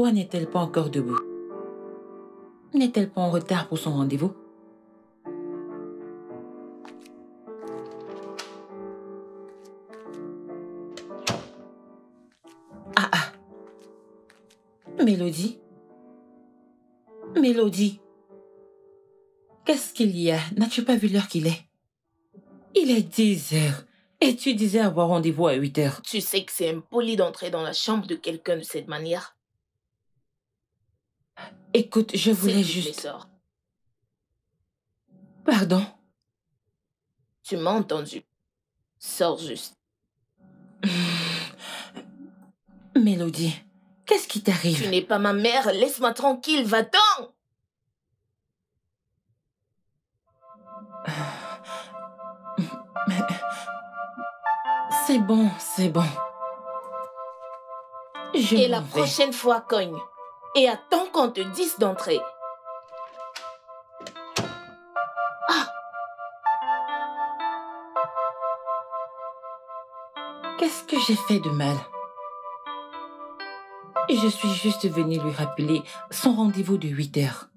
Pourquoi n'est-elle pas encore debout? N'est-elle pas en retard pour son rendez-vous? Ah. Mélodie? Mélodie? Qu'est-ce qu'il y a? N'as-tu pas vu l'heure qu'il est? Il est 10 heures. Et tu disais avoir rendez-vous à 8 heures. Tu sais que c'est impoli d'entrer dans la chambre de quelqu'un de cette manière. Écoute, je voulais juste... Sors. Pardon? Tu m'as entendu. Sors juste. Mélodie, qu'est-ce qui t'arrive? Tu n'es pas ma mère, laisse-moi tranquille, va-t'en! C'est bon, c'est bon. Et la prochaine fois, cogne. Et attends qu'on te dise d'entrer. Ah! Qu'est-ce que j'ai fait de mal? Je suis juste venue lui rappeler son rendez-vous de 8 heures.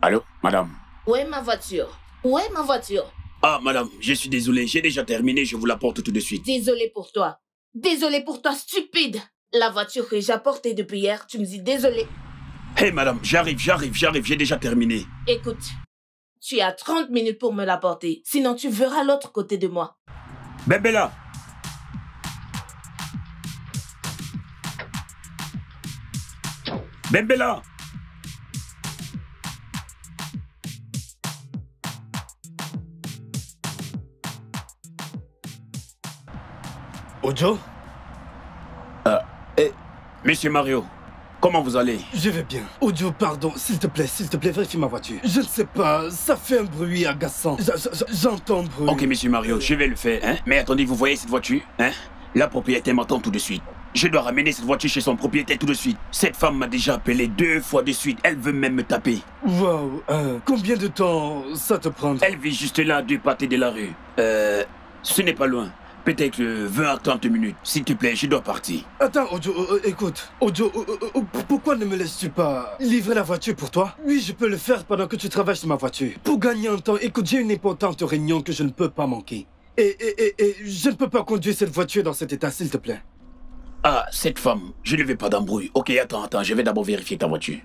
Allô, madame? Où est ma voiture? Où est ma voiture? Ah, madame, je suis désolé, j'ai déjà terminé, je vous l'apporte tout de suite. Désolé pour toi. Désolé pour toi, stupide. La voiture que j'ai apportée depuis hier, tu me dis désolé. Hé, madame, j'arrive, j'ai déjà terminé. Écoute, tu as 30 minutes pour me l'apporter, sinon tu verras l'autre côté de moi. Bembella! Bembella! Ojo? Monsieur Mario, comment vous allez? Je vais bien. Ojo, pardon, s'il te plaît, vérifie ma voiture. Je ne sais pas, ça fait un bruit agaçant. J'entends le bruit. Ok, monsieur Mario, je vais le faire, hein. Mais attendez, vous voyez cette voiture, hein? La propriétaire m'attend tout de suite. Je dois ramener cette voiture chez son propriétaire tout de suite. Cette femme m'a déjà appelé 2 fois de suite. Elle veut même me taper. Waouh, combien de temps ça te prend? Elle vit juste là, à 2 pâtés de la rue. Ce n'est pas loin. Peut-être 20 à 30 minutes. S'il te plaît, je dois partir. Attends, Ojo, écoute. Ojo, pourquoi ne me laisses-tu pas livrer la voiture pour toi? Oui, je peux le faire pendant que tu travailles sur ma voiture. Pour gagner un temps, écoute, j'ai une importante réunion que je ne peux pas manquer. Et je ne peux pas conduire cette voiture dans cet état, s'il te plaît. Ah, cette femme, je ne veux pas d'embrouille. Ok, attends, je vais d'abord vérifier ta voiture.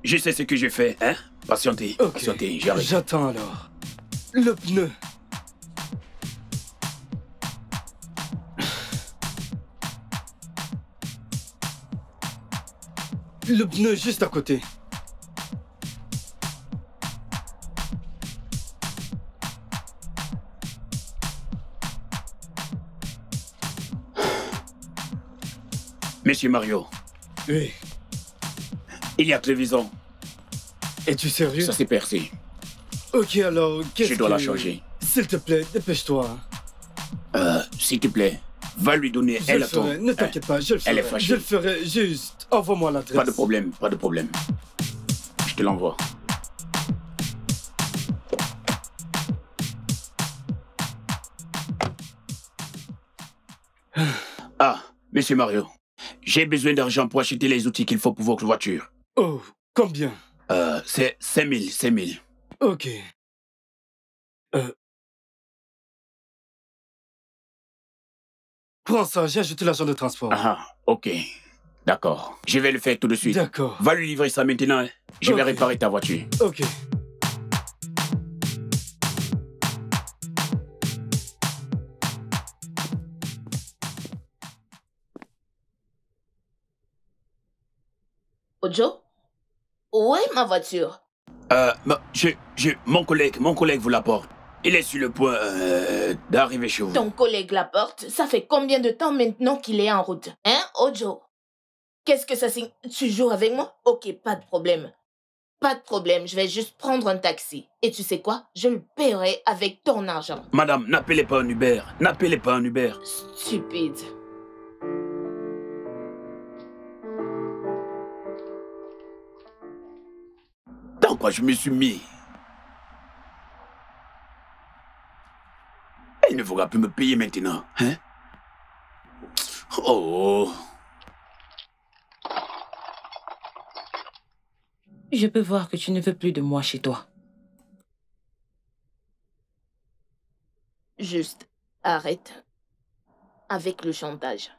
Je sais ce que je fais, hein? Patientez, okay. Patientez, j'arrive. J'attends alors. Le pneu. Le pneu juste à côté. Monsieur Mario. Oui. Il y a Trévisan. Es-tu sérieux? Ça s'est percé. Ok, alors, qu'est-ce que... Je dois la changer. S'il te plaît, dépêche-toi. S'il te plaît, va lui donner... Elle attend. Ne t'inquiète pas, je le ferai. Elle est fâchée. Je le ferai, juste. Envoie-moi l'adresse. Pas de problème, pas de problème. Je te l'envoie. Ah, monsieur Mario. J'ai besoin d'argent pour acheter les outils qu'il faut pour votre voiture. Oh, combien? C'est 5 000. Ok. Prends ça, j'ai ajouté l'argent de transport. Ah, ok. D'accord. Je vais le faire tout de suite. D'accord. Va lui livrer ça maintenant. Hein. Je vais réparer ta voiture. Ok. Ojo, où est ma voiture? Mon collègue vous l'apporte. Il est sur le point d'arriver chez vous. Ton collègue la porte? Ça fait combien de temps maintenant qu'il est en route? Hein, Ojo? Qu'est-ce que ça signifie? Tu joues avec moi? Ok, pas de problème. Pas de problème, je vais juste prendre un taxi. Et tu sais quoi? Je le paierai avec ton argent. Madame, n'appelez pas un Uber. N'appelez pas un Uber. Stupide. Dans quoi je me suis mis? Elle ne voudra plus me payer maintenant, hein? Oh. Je peux voir que tu ne veux plus de moi chez toi. Juste, arrête. Avec le chantage.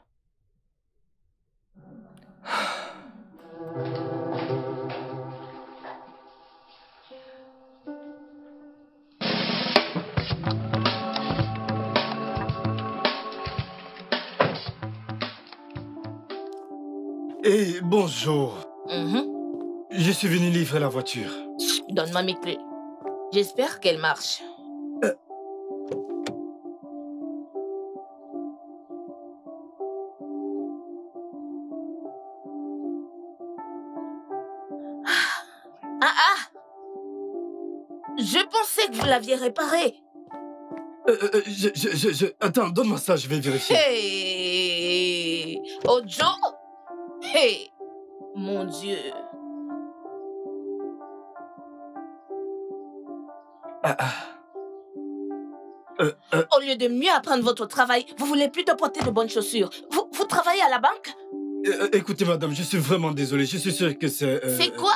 Eh, bonjour. Mhm. Je suis venu livrer la voiture. Donne-moi mes clés. J'espère qu'elle marche. Ah! Je pensais que vous l'aviez réparée. Attends, donne-moi ça, je vais vérifier. Hey! Ojo! Hey! Mon Dieu! Au lieu de mieux apprendre votre travail, vous voulez plutôt porter de bonnes chaussures. Vous travaillez à la banque? Écoutez, madame, je suis vraiment désolé. Je suis sûr que c'est... C'est quoi?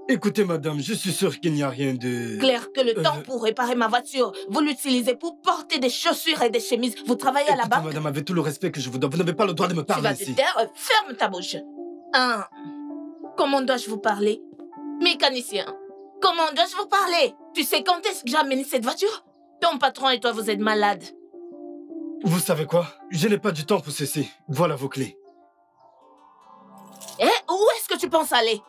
Écoutez, madame, je suis sûr qu'il n'y a rien de... Clair que le temps pour réparer ma voiture, vous l'utilisez pour porter des chaussures et des chemises. Vous travaillez à la Écoutez, banque? madame, avec tout le respect que je vous donne, vous n'avez pas le droit de me Tu parler vas ici. te taire, ferme ta bouche. Hein? Comment dois-je vous parler? Mécanicien, comment dois-je vous parler? Tu sais quand est-ce que j'ai amené cette voiture? Ton patron et toi, vous êtes malades. Vous savez quoi? Je n'ai pas du temps pour ceci. Voilà vos clés. Eh, où est-ce que tu penses aller?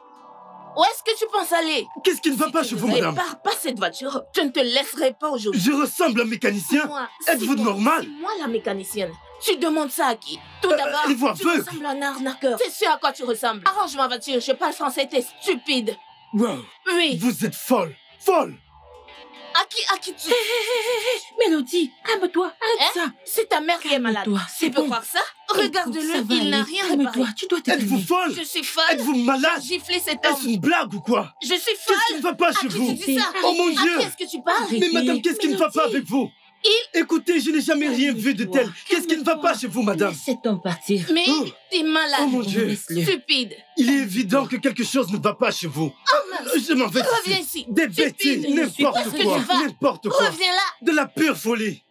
Où est-ce que tu penses aller? Qu'est-ce qui ne va Si pas tu chez ne vous, madame? répares pas cette voiture, je ne te laisserai pas aujourd'hui. Je ressemble à un mécanicien? Êtes-vous normal? C'est moi la mécanicienne. Tu demandes ça à qui? Tout d'abord, elle vous tu aveugle. ressembles à un arnaqueur. C'est ce à quoi tu ressembles. Arrange ma voiture, je parle français, t'es stupide. Wow. Oui. Vous êtes folle. Folle. À qui tu... Mélodie, calme-toi, arrête ça. C'est ta mère qui est malade. Calme-toi, Tu c'est peux bon. croire ça? Écoute, Regarde-le, ça va il n'a aller. rien Calme-toi, réparé. tu dois te Êtes-vous calmer. folle? Je suis folle. Êtes-vous malade? J'ai giflé cet Est-ce homme. une blague ou quoi? Je suis Qu'est-ce folle. qui ne va pas chez À qui vous? tu dis ça? Oh mon À Dieu! qui est-ce que tu parles? Mais madame, qu'est-ce qui ne va pas avec vous? Écoutez, je n'ai jamais rien vu de tel. Qu'est-ce qui ne va pas chez vous, madame? Laisse cet homme partir. Mais Oh. t'es malade. Oh mon Dieu. Laisse-le. Stupide. Il est évident que quelque chose ne va pas chez vous. Je m'en vais Reviens d'ici. ici. Des bêtises, Stupide. n'importe Où est-ce que quoi, tu vas? n'importe quoi. Reviens là. De la pure folie.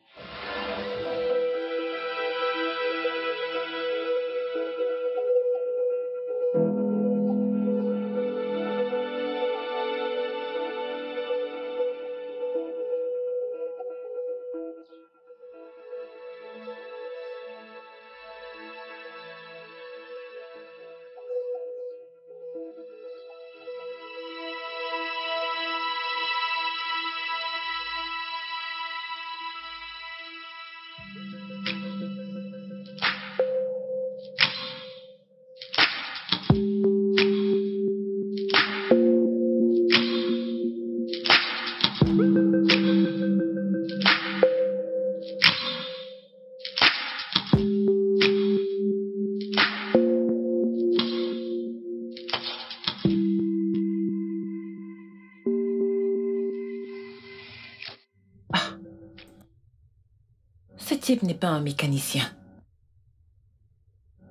Ce type n'est pas un mécanicien.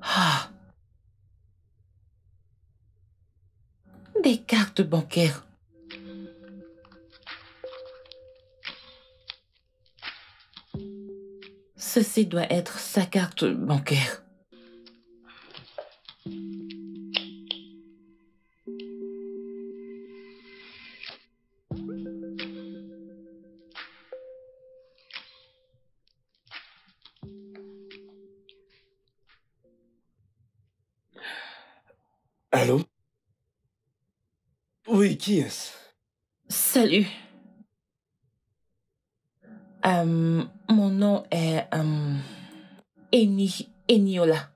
Ah. Des cartes bancaires. Ceci doit être sa carte bancaire. Allô? Oui, qui est-ce? Salut. Mon nom est Eniola.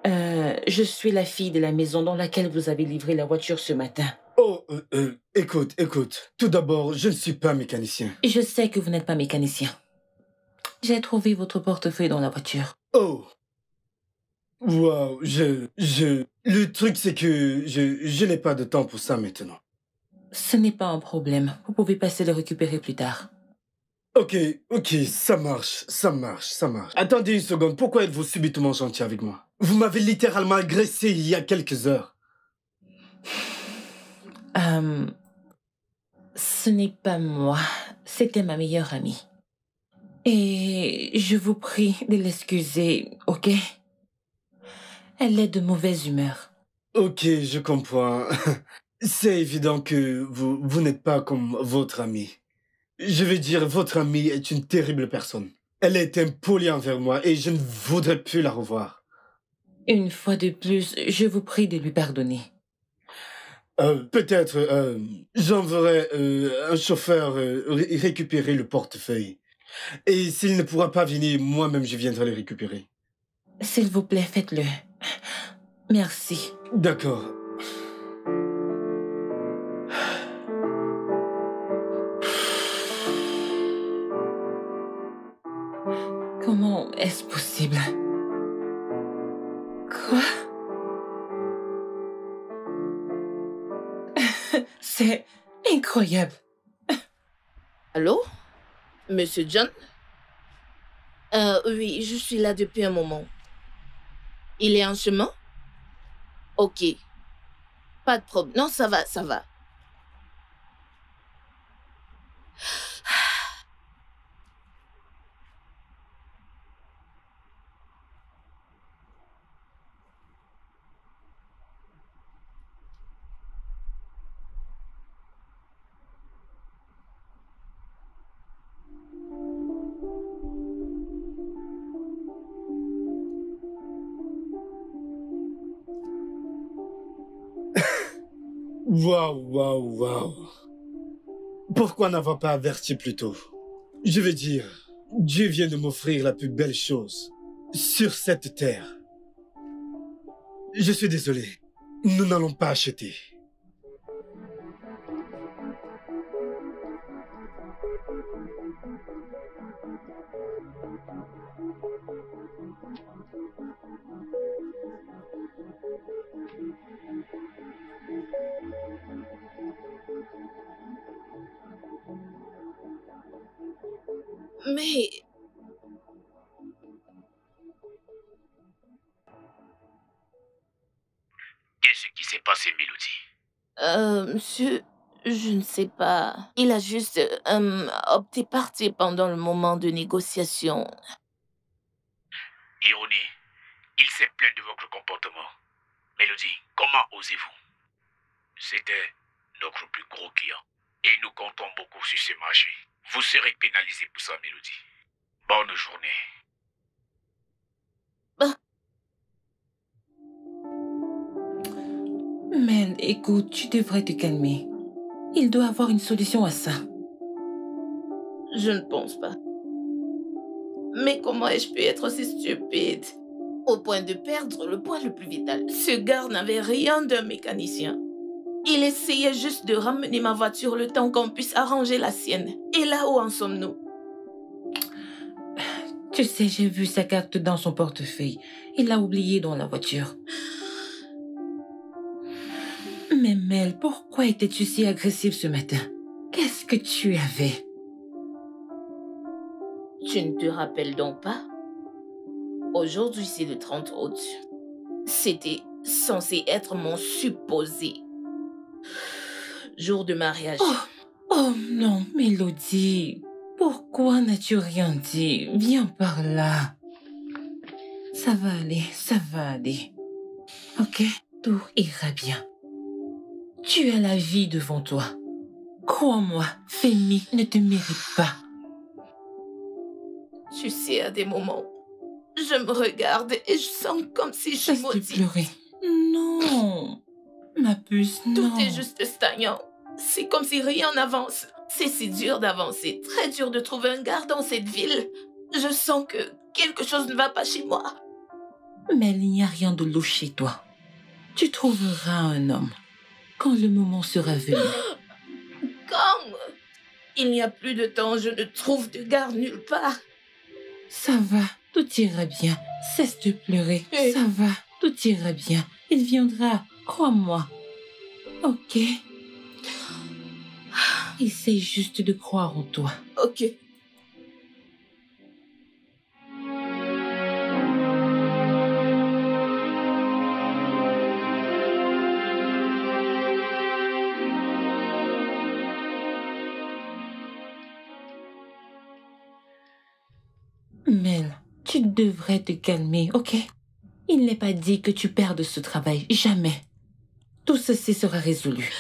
Je suis la fille de la maison dans laquelle vous avez livré la voiture ce matin. Oh, écoute. Tout d'abord, je ne suis pas mécanicien. Je sais que vous n'êtes pas mécanicien. J'ai trouvé votre portefeuille dans la voiture. Oh. Wow, Le truc, c'est que je n'ai pas de temps pour ça maintenant. Ce n'est pas un problème. Vous pouvez passer le récupérer plus tard. Ok, ça marche. Attendez une seconde, pourquoi êtes-vous subitement gentil avec moi? Vous m'avez littéralement agressé il y a quelques heures. Ce n'est pas moi. C'était ma meilleure amie. Et je vous prie de l'excuser, ok? Elle est de mauvaise humeur. Ok, je comprends. C'est évident que vous n'êtes pas comme votre amie. Je veux dire, votre amie est une terrible personne. Elle est impolie envers moi et je ne voudrais plus la revoir. Une fois de plus, je vous prie de lui pardonner. Peut-être, j'enverrai un chauffeur récupérer le portefeuille. Et s'il ne pourra pas venir, moi-même je viendrai le récupérer. S'il vous plaît, faites-le. Merci. D'accord. Comment est-ce possible? Quoi? C'est incroyable. Allô? Monsieur John? Oui, je suis là depuis un moment. Il est en chemin? Ok. Pas de problème. Non, ça va. Waouh. Pourquoi n'avoir pas averti plus tôt? Je veux dire, Dieu vient de m'offrir la plus belle chose sur cette terre. Je suis désolé. Nous n'allons pas acheter. Mais... Qu'est-ce qui s'est passé, Mélodie? Monsieur, je ne sais pas. Il a juste opté partir pendant le moment de négociation. Ironie, il s'est plaint de votre comportement. Mélodie, comment osez-vous? C'était notre plus gros client. Et nous comptons beaucoup sur ce marché. Vous serez pénalisé pour ça, Mélodie. Bonne journée. Man, écoute, tu devrais te calmer. Il doit avoir une solution à ça. Je ne pense pas. Mais comment ai-je pu être aussi stupide? Au point de perdre le point le plus vital. Ce gars n'avait rien d'un mécanicien. Il essayait juste de ramener ma voiture le temps qu'on puisse arranger la sienne. Et là, où en sommes-nous? Tu sais, j'ai vu sa carte dans son portefeuille. Il l'a oubliée dans la voiture. Mais Mel, pourquoi étais-tu si agressive ce matin? Qu'est-ce que tu avais? Tu ne te rappelles donc pas? Aujourd'hui, c'est le 30 août. C'était censé être mon supposé jour de mariage. Oh non, Mélodie. Pourquoi n'as-tu rien dit? Viens par là. Ça va aller. Ok? Tout ira bien. Tu as la vie devant toi. Crois-moi, Femi ne te mérite pas. Tu sais, à des moments, je me regarde et je sens comme si je Cesse de maudis. pleurer. Non. ma puce, non. Tout est juste stagnant. C'est comme si rien n'avance. C'est si dur d'avancer, très dur de trouver un gars dans cette ville. Je sens que quelque chose ne va pas chez moi. Mais il n'y a rien de louche chez toi. Tu trouveras un homme quand le moment sera venu. Quand il n'y a plus de temps, je ne trouve de gars nulle part. Ça va, tout ira bien. Cesse de pleurer. Oui. Ça va, tout ira bien. Il viendra, crois-moi. Ok? Essaye juste de croire en toi. Ok. Mel, tu devrais te calmer, ok? Il n'est pas dit que tu perdes ce travail, jamais. Tout ceci sera résolu.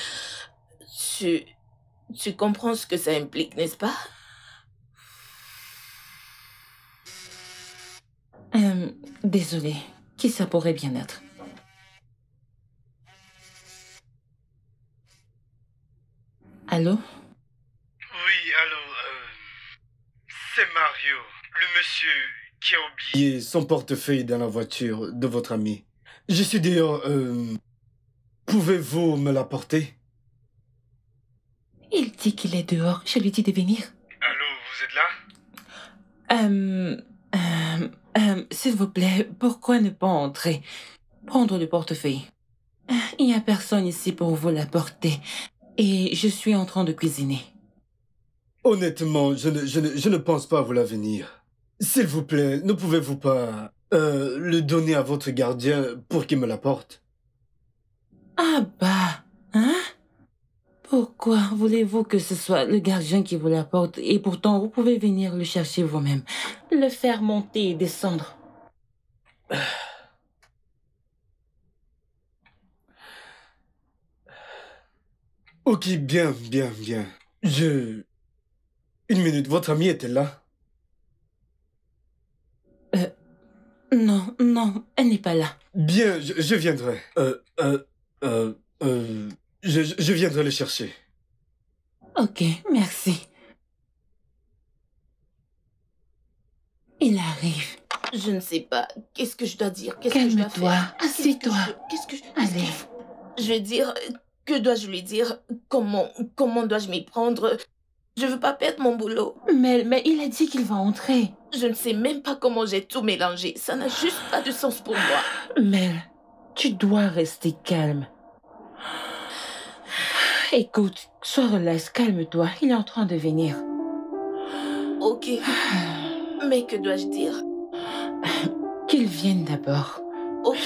Tu comprends ce que ça implique, n'est-ce pas? Désolée, qui ça pourrait bien être? Allô? Oui, allô, c'est Mario, le monsieur qui a oublié son portefeuille dans la voiture de votre ami. Je suis dehors, pouvez-vous me l'apporter? Il dit qu'il est dehors, je lui dis de venir. Allô, vous êtes là? S'il vous plaît, pourquoi ne pas entrer? Prendre le portefeuille. Il n'y a personne ici pour vous l'apporter. Et je suis en train de cuisiner. Honnêtement, je ne pense pas vous l'avenir. S'il vous plaît, ne pouvez-vous pas le donner à votre gardien pour qu'il me l'apporte? Ah bah, hein? Pourquoi voulez-vous que ce soit le gardien qui vous l'apporte et pourtant vous pouvez venir le chercher vous-même, le faire monter et descendre? Ok, bien. Une minute, votre amie était là? Non, elle n'est pas là. Bien, je viendrai. Je viendrai le chercher. Ok, merci. Il arrive. Je ne sais pas. Qu'est-ce que je dois dire? Qu'est-ce que je dois Calme-toi, faire? assieds-toi. Qu'est-ce que je... Allez. Je vais dire... Que dois-je lui dire? Comment dois-je m'y prendre? Je veux pas perdre mon boulot. Mais il a dit qu'il va entrer. Je ne sais même pas comment j'ai tout mélangé. Ça n'a juste pas de sens pour moi. Mel, tu dois rester calme. Écoute, sois relax, calme-toi. Il est en train de venir. Ok. Mais que dois-je dire? Qu'il vienne d'abord. Ok.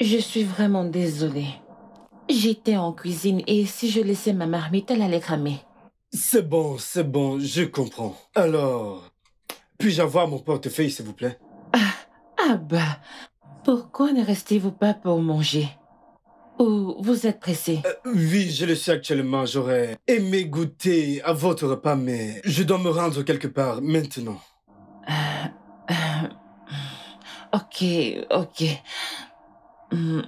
Je suis vraiment désolée. J'étais en cuisine et si je laissais ma marmite, elle allait cramer. C'est bon, je comprends. Alors, puis-je avoir mon portefeuille, s'il vous plaît? Ah bah, pourquoi ne restez-vous pas pour manger? Ou vous êtes pressé? Oui, je le sais actuellement. J'aurais aimé goûter à votre repas, mais je dois me rendre quelque part maintenant. Ok. Hmm.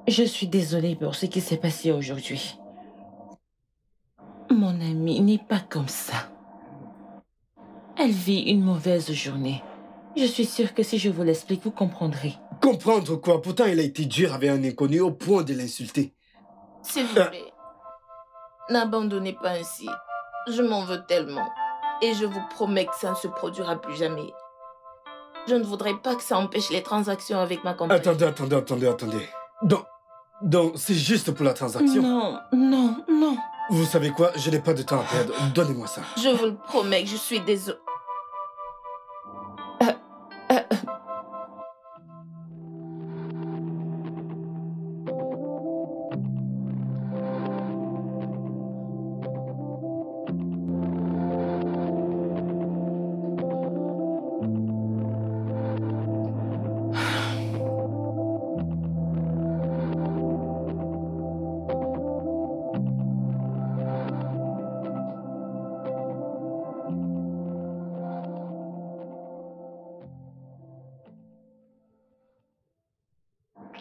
Je suis désolée pour ce qui s'est passé aujourd'hui. Mon amie n'est pas comme ça. Elle vit une mauvaise journée. Je suis sûre que si je vous l'explique, vous comprendrez. Comprendre quoi? Pourtant, il a été dur avec un inconnu au point de l'insulter. S'il vous plaît, n'abandonnez pas ainsi. Je m'en veux tellement. Et je vous promets que ça ne se produira plus jamais. Je ne voudrais pas que ça empêche les transactions avec ma compagnie. Attendez. Donc, c'est juste pour la transaction? Non. Vous savez quoi? Je n'ai pas de temps à perdre. Donnez-moi ça. Je vous le promets que je suis désolée.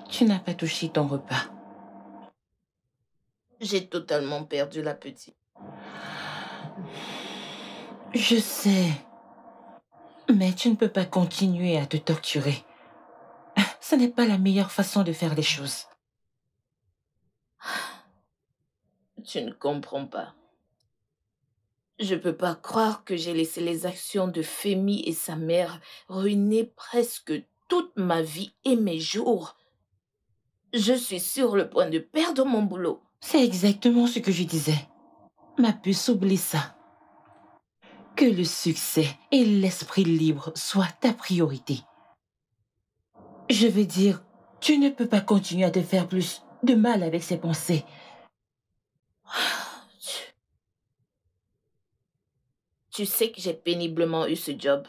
Tu n'as pas touché ton repas. J'ai totalement perdu l'appétit. Je sais. Mais tu ne peux pas continuer à te torturer. Ce n'est pas la meilleure façon de faire les choses. Tu ne comprends pas. Je peux pas croire que j'ai laissé les actions de Femi et sa mère ruiner presque toute ma vie et mes jours. Je suis sur le point de perdre mon boulot. C'est exactement ce que je disais. Ma puce, oublie ça. Que le succès et l'esprit libre soient ta priorité. Je veux dire, tu ne peux pas continuer à te faire plus de mal avec ces pensées. Tu sais que j'ai péniblement eu ce job.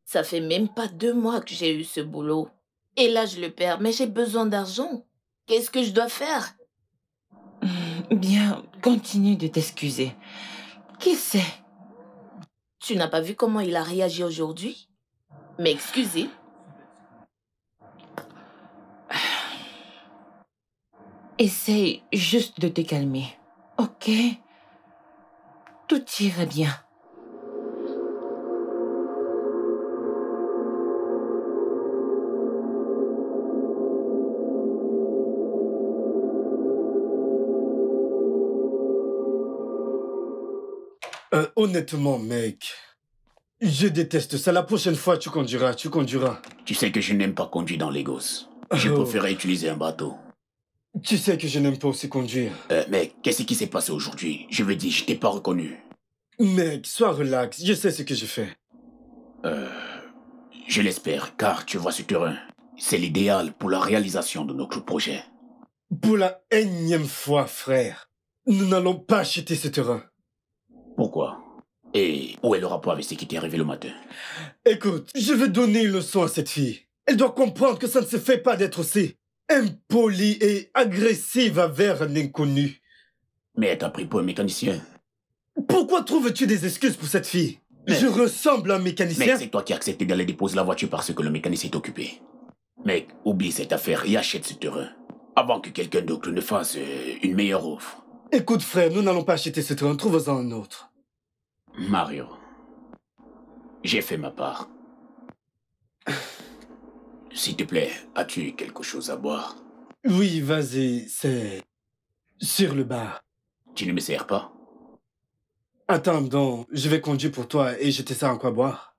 Ça fait même pas 2 mois que j'ai eu ce boulot. Et là, je le perds, mais j'ai besoin d'argent. Qu'est-ce que je dois faire? Bien, continue de t'excuser. Qui sait? Tu n'as pas vu comment il a réagi aujourd'hui? M'excuser? Essaye juste de te calmer, ok? Tout ira bien. Honnêtement, mec, je déteste ça. La prochaine fois, tu conduiras. Tu sais que je n'aime pas conduire dans les gosses. Je Oh. préférais utiliser un bateau. Tu sais que je n'aime pas aussi conduire. Mec, qu'est-ce qui s'est passé aujourd'hui? Je veux dire, je t'ai pas reconnu. Mec, sois relax. Je sais ce que je fais. Je l'espère, car tu vois ce terrain. C'est l'idéal pour la réalisation de notre projet. Pour la énième fois, frère, nous n'allons pas acheter ce terrain. Pourquoi? Et où est le rapport avec ce qui t'est arrivé le matin? Écoute, je vais donner une leçon à cette fille. Elle doit comprendre que ça ne se fait pas d'être aussi impolie et agressive envers un inconnu. Mais elle t'a pris pour un mécanicien. Pourquoi trouves-tu des excuses pour cette fille? Mais- Je ressemble à un Mec, mécanicien? c'est toi qui as accepté d'aller déposer la voiture parce que le mécanicien est occupé. Mec, oublie cette affaire et achète ce terrain. Avant que quelqu'un d'autre ne fasse une meilleure offre. Écoute, frère, nous n'allons pas acheter ce terrain. Trouve-en un autre. Mario, j'ai fait ma part. S'il te plaît, as-tu quelque chose à boire? Oui, vas-y, c'est sur le bar. Tu ne me sers pas? Attends donc, je vais conduire pour toi et je te sers en quoi boire.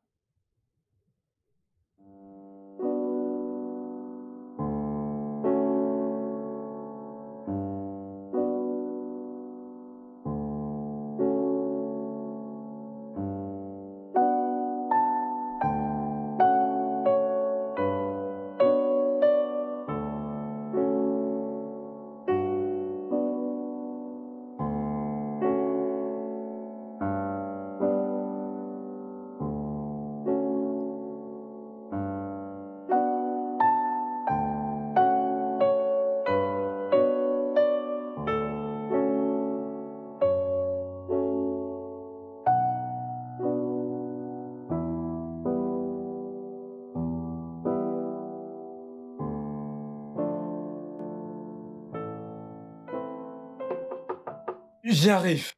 J'arrive.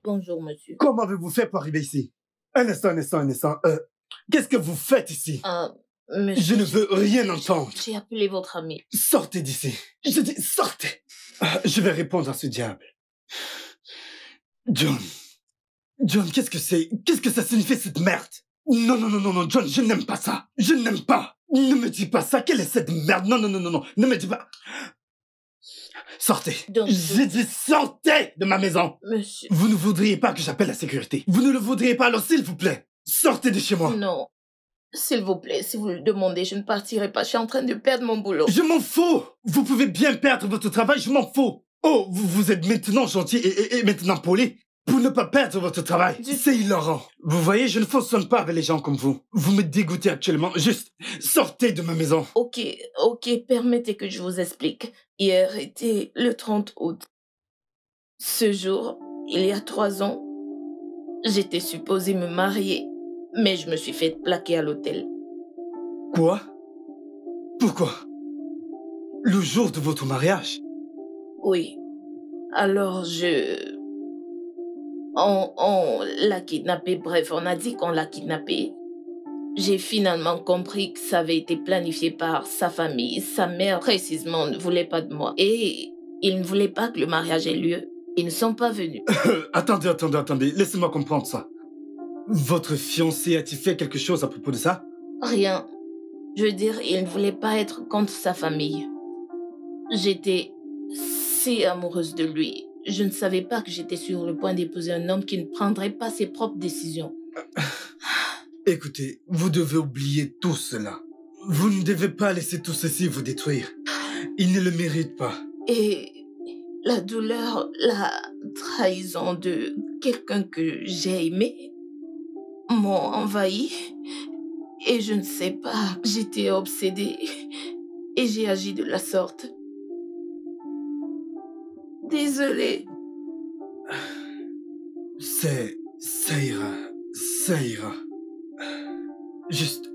Bonjour, monsieur. Comment avez-vous fait pour arriver ici? Un instant. Qu'est-ce que vous faites ici? Monsieur, Je ne veux rien entendre. j'ai appelé votre ami. Sortez d'ici. Je dis, sortez. Je vais répondre à ce diable. John, qu'est-ce que c'est? Qu'est-ce que ça signifie cette merde? Non, John, je n'aime pas ça. Je n'aime pas. Ne me dis pas ça, quelle est cette merde? Non, non, non, non, non, ne me dis pas. Sortez. Donc, J'ai dit sortez de ma maison. Monsieur... Vous ne voudriez pas que j'appelle la sécurité. Vous ne le voudriez pas, alors s'il vous plaît, sortez de chez moi. Non. S'il vous plaît, si vous le demandez, je ne partirai pas. Je suis en train de perdre mon boulot. Je m'en fous. Vous pouvez bien perdre votre travail, je m'en fous. Oh, vous êtes maintenant gentil et maintenant poli pour ne pas perdre votre travail. C'est hilarant. Vous voyez, je ne fonctionne pas avec les gens comme vous. Vous me dégoûtez actuellement. Juste, sortez de ma maison. Ok, permettez que je vous explique. Hier était le 30 août. Ce jour, il y a 3 ans, j'étais supposée me marier, mais je me suis fait plaquer à l'hôtel. Quoi? Pourquoi? Le jour de votre mariage? Oui. Alors on l'a kidnappée, bref, on a dit qu'on l'a kidnappée. J'ai finalement compris que ça avait été planifié par sa famille. Sa mère, précisément, ne voulait pas de moi. Et ils ne voulaient pas que le mariage ait lieu. Ils ne sont pas venus. Attendez. Laissez-moi comprendre ça. Votre fiancé a-t-il fait quelque chose à propos de ça? Rien. Je veux dire, il ne voulait pas être contre sa famille. J'étais si amoureuse de lui. Je ne savais pas que j'étais sur le point d'épouser un homme qui ne prendrait pas ses propres décisions. Écoutez, vous devez oublier tout cela. Vous ne devez pas laisser tout ceci vous détruire. Il ne le mérite pas. Et la douleur, la trahison de quelqu'un que j'ai aimé m'ont envahi. Et je ne sais pas, j'étais obsédée et j'ai agi de la sorte. Désolée. Ça ira. Juste,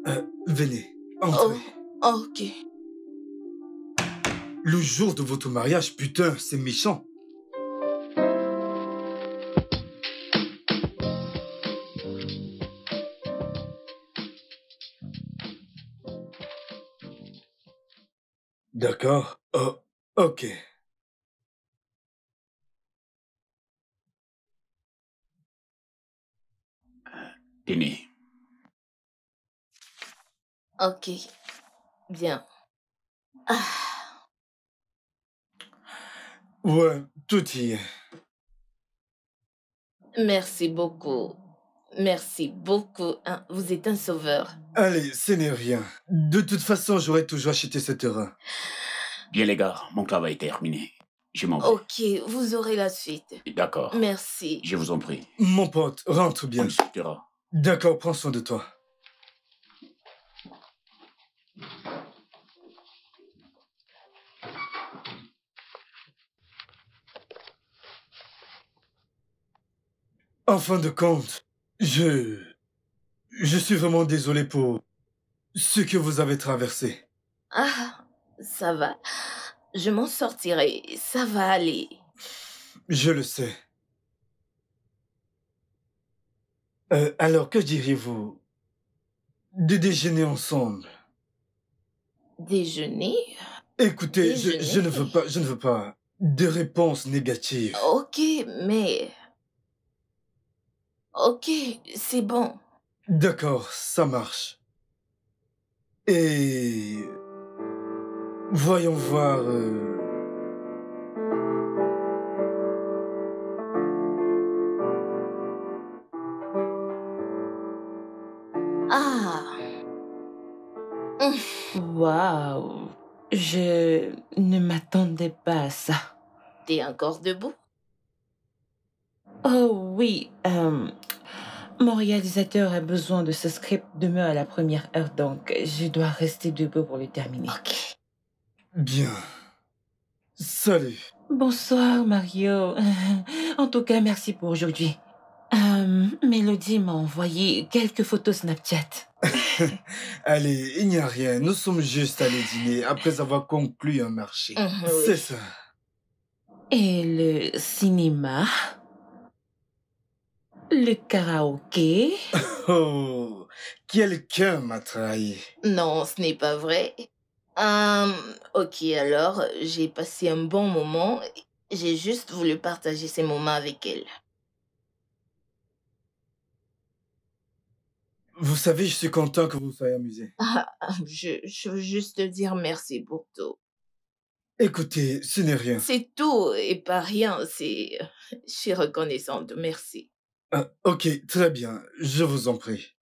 venez, entrez. Oh, ok. Le jour de votre mariage, putain, c'est méchant. D'accord. Oh, ok. Tenez. Ok. Bien. Ah. Ouais, tout y est. Merci beaucoup. Merci beaucoup. Hein. Vous êtes un sauveur. Allez, ce n'est rien. De toute façon, j'aurais toujours acheté ce terrain. Bien les gars, mon travail est terminé. Je m'en vais. Ok, vous aurez la suite. D'accord. Merci. Je vous en prie. Mon pote, rentre On bien. discutera. D'accord, prends soin de toi. En fin de compte, je suis vraiment désolé pour ce que vous avez traversé. Ah, ça va. Je m'en sortirai. Ça va aller. Je le sais. Alors, que diriez-vous de déjeuner ensemble? Déjeuner? Écoutez, je ne Déjeuner? veux pas de réponse négative. Ok, mais... Ok, c'est bon. D'accord, ça marche. Et... voyons voir... Ah. Waouh, je ne m'attendais pas à ça. T'es encore debout? Oh oui, mon réalisateur a besoin de ce script demain à la première heure, donc je dois rester debout pour le terminer. Ok. Bien. Salut. Bonsoir Mario. En tout cas, merci pour aujourd'hui. Mélodie m'a envoyé quelques photos Snapchat. Allez, il n'y a rien. Nous sommes juste allés dîner après avoir conclu un marché. Oui. C'est ça. Et le cinéma, le karaoké. Oh, quelqu'un m'a trahi. Non, ce n'est pas vrai. Ok, alors, j'ai passé un bon moment. J'ai juste voulu partager ces moments avec elle. Vous savez, je suis content que vous soyez amusé. Je veux juste te dire merci pour tout. Écoutez, ce n'est rien. C'est tout et pas rien, c'est... Je suis reconnaissante, merci. Ah, ok, très bien, je vous en prie.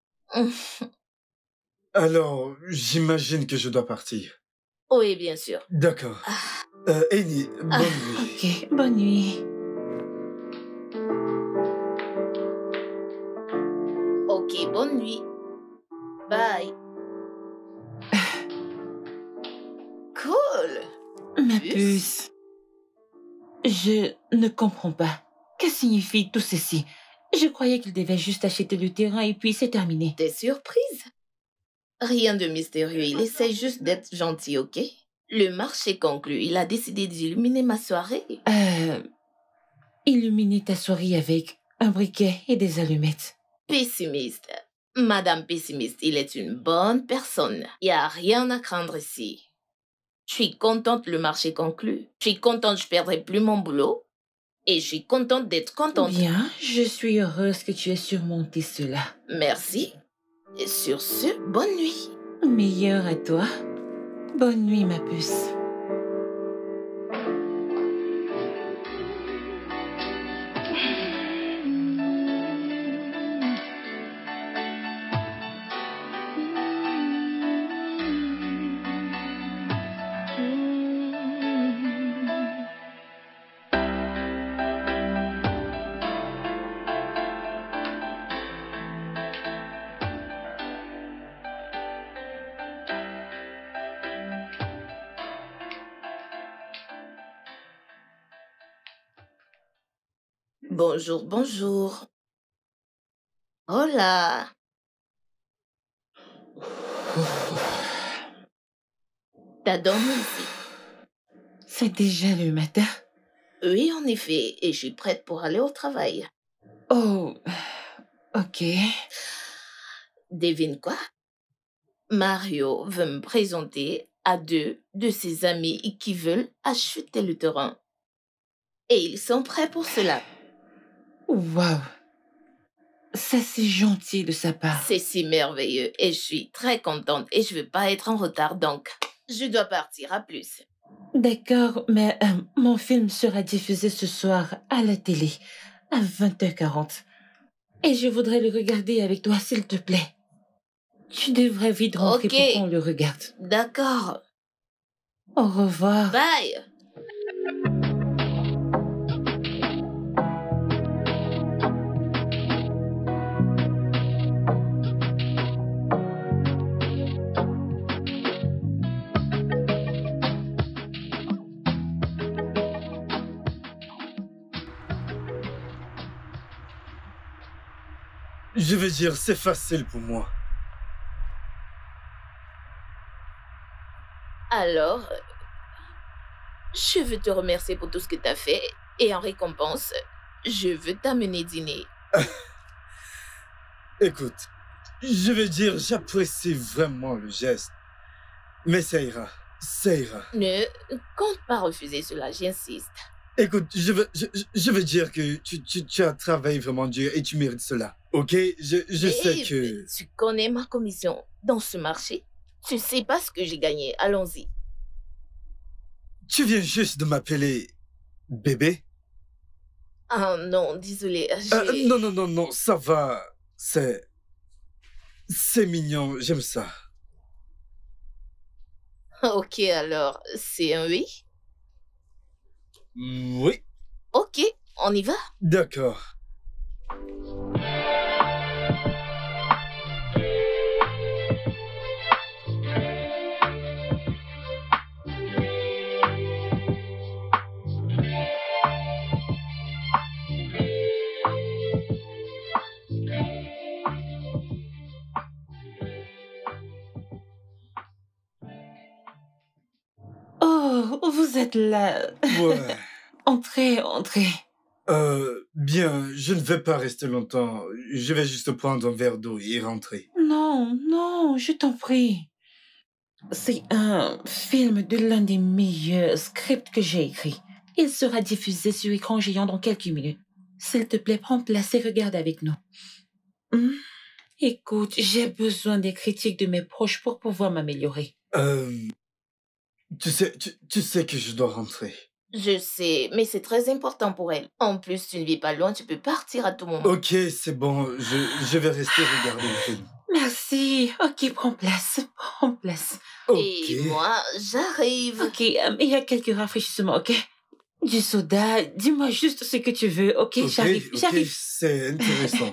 Alors, j'imagine que je dois partir. Oui, bien sûr. D'accord. Annie, bonne nuit. Ok, bonne nuit. Ok, bonne nuit. Bye. Cool. Ma Puce. puce. Je ne comprends pas. Que signifie tout ceci? Je croyais qu'il devait juste acheter le terrain et puis c'est terminé. T'es surprise? Rien de mystérieux, il essaie juste d'être gentil, ok? Le marché conclu, il a décidé d'illuminer ma soirée. Illuminer ta soirée avec un briquet et des allumettes. Pessimiste. Madame Pessimiste, il est une bonne personne. Il n'y a rien à craindre ici. Je suis contente le marché conclu. Je suis contente je ne perdrai plus mon boulot. Et je suis contente d'être contente. Bien, je suis heureuse que tu aies surmonté cela. Merci. Et sur ce, bonne nuit. Meilleur à toi. Bonne nuit, ma puce. Bonjour, bonjour. Hola. T'as dormi ici? C'est déjà le matin. Oui, en effet, et je suis prête pour aller au travail. Oh, ok. Devine quoi? Mario veut me présenter à 2 de ses amis qui veulent acheter le terrain. Et ils sont prêts pour cela. Wow. Ça, c'est gentil de sa part. C'est si merveilleux et je suis très contente et je veux pas être en retard donc je dois partir, à plus. D'accord, mais mon film sera diffusé ce soir à la télé à 20h40. Et je voudrais le regarder avec toi, s'il te plaît. Tu devrais vite rentrer Ok. pour qu'on le regarde. D'accord. Au revoir. Bye. Je veux dire, c'est facile pour moi. Alors, je veux te remercier pour tout ce que tu as fait et en récompense, je veux t'amener dîner. Écoute, je veux dire, j'apprécie vraiment le geste. Mais ça ira, ça ira. Ne compte pas refuser cela, j'insiste. Écoute, je veux dire que tu as travaillé vraiment dur et tu mérites cela. Ok? Je sais Et que... tu connais ma commission dans ce marché. Tu sais pas ce que j'ai gagné. Allons-y. Tu viens juste de m'appeler bébé? Ah non, désolé. Non, ça va. C'est mignon, j'aime ça. Ok, alors, c'est un oui? Oui, Ok, on y va. d'accord. Oh, vous êtes là. Ouais. Entrez, entrez. Bien, je ne vais pas rester longtemps. Je vais juste prendre un verre d'eau et rentrer. Non, non, je t'en prie. C'est un film de l'un des meilleurs scripts que j'ai écrit. Il sera diffusé sur écran géant dans quelques minutes. S'il te plaît, prends place et regarde avec nous. Écoute, j'ai besoin des critiques de mes proches pour pouvoir m'améliorer. Tu sais que je dois rentrer. Je sais, mais c'est très important pour elle. En plus, tu ne vis pas loin, tu peux partir à tout moment. Ok, c'est bon, je vais rester regarder le film. Merci. Ok, prends place. Prends place. Ok. Et moi, j'arrive. Ok, il y a quelques rafraîchissements, ok? Du soda, dis-moi juste ce que tu veux, ok? Ok, J'arrive, ok, j'arrive. c'est intéressant.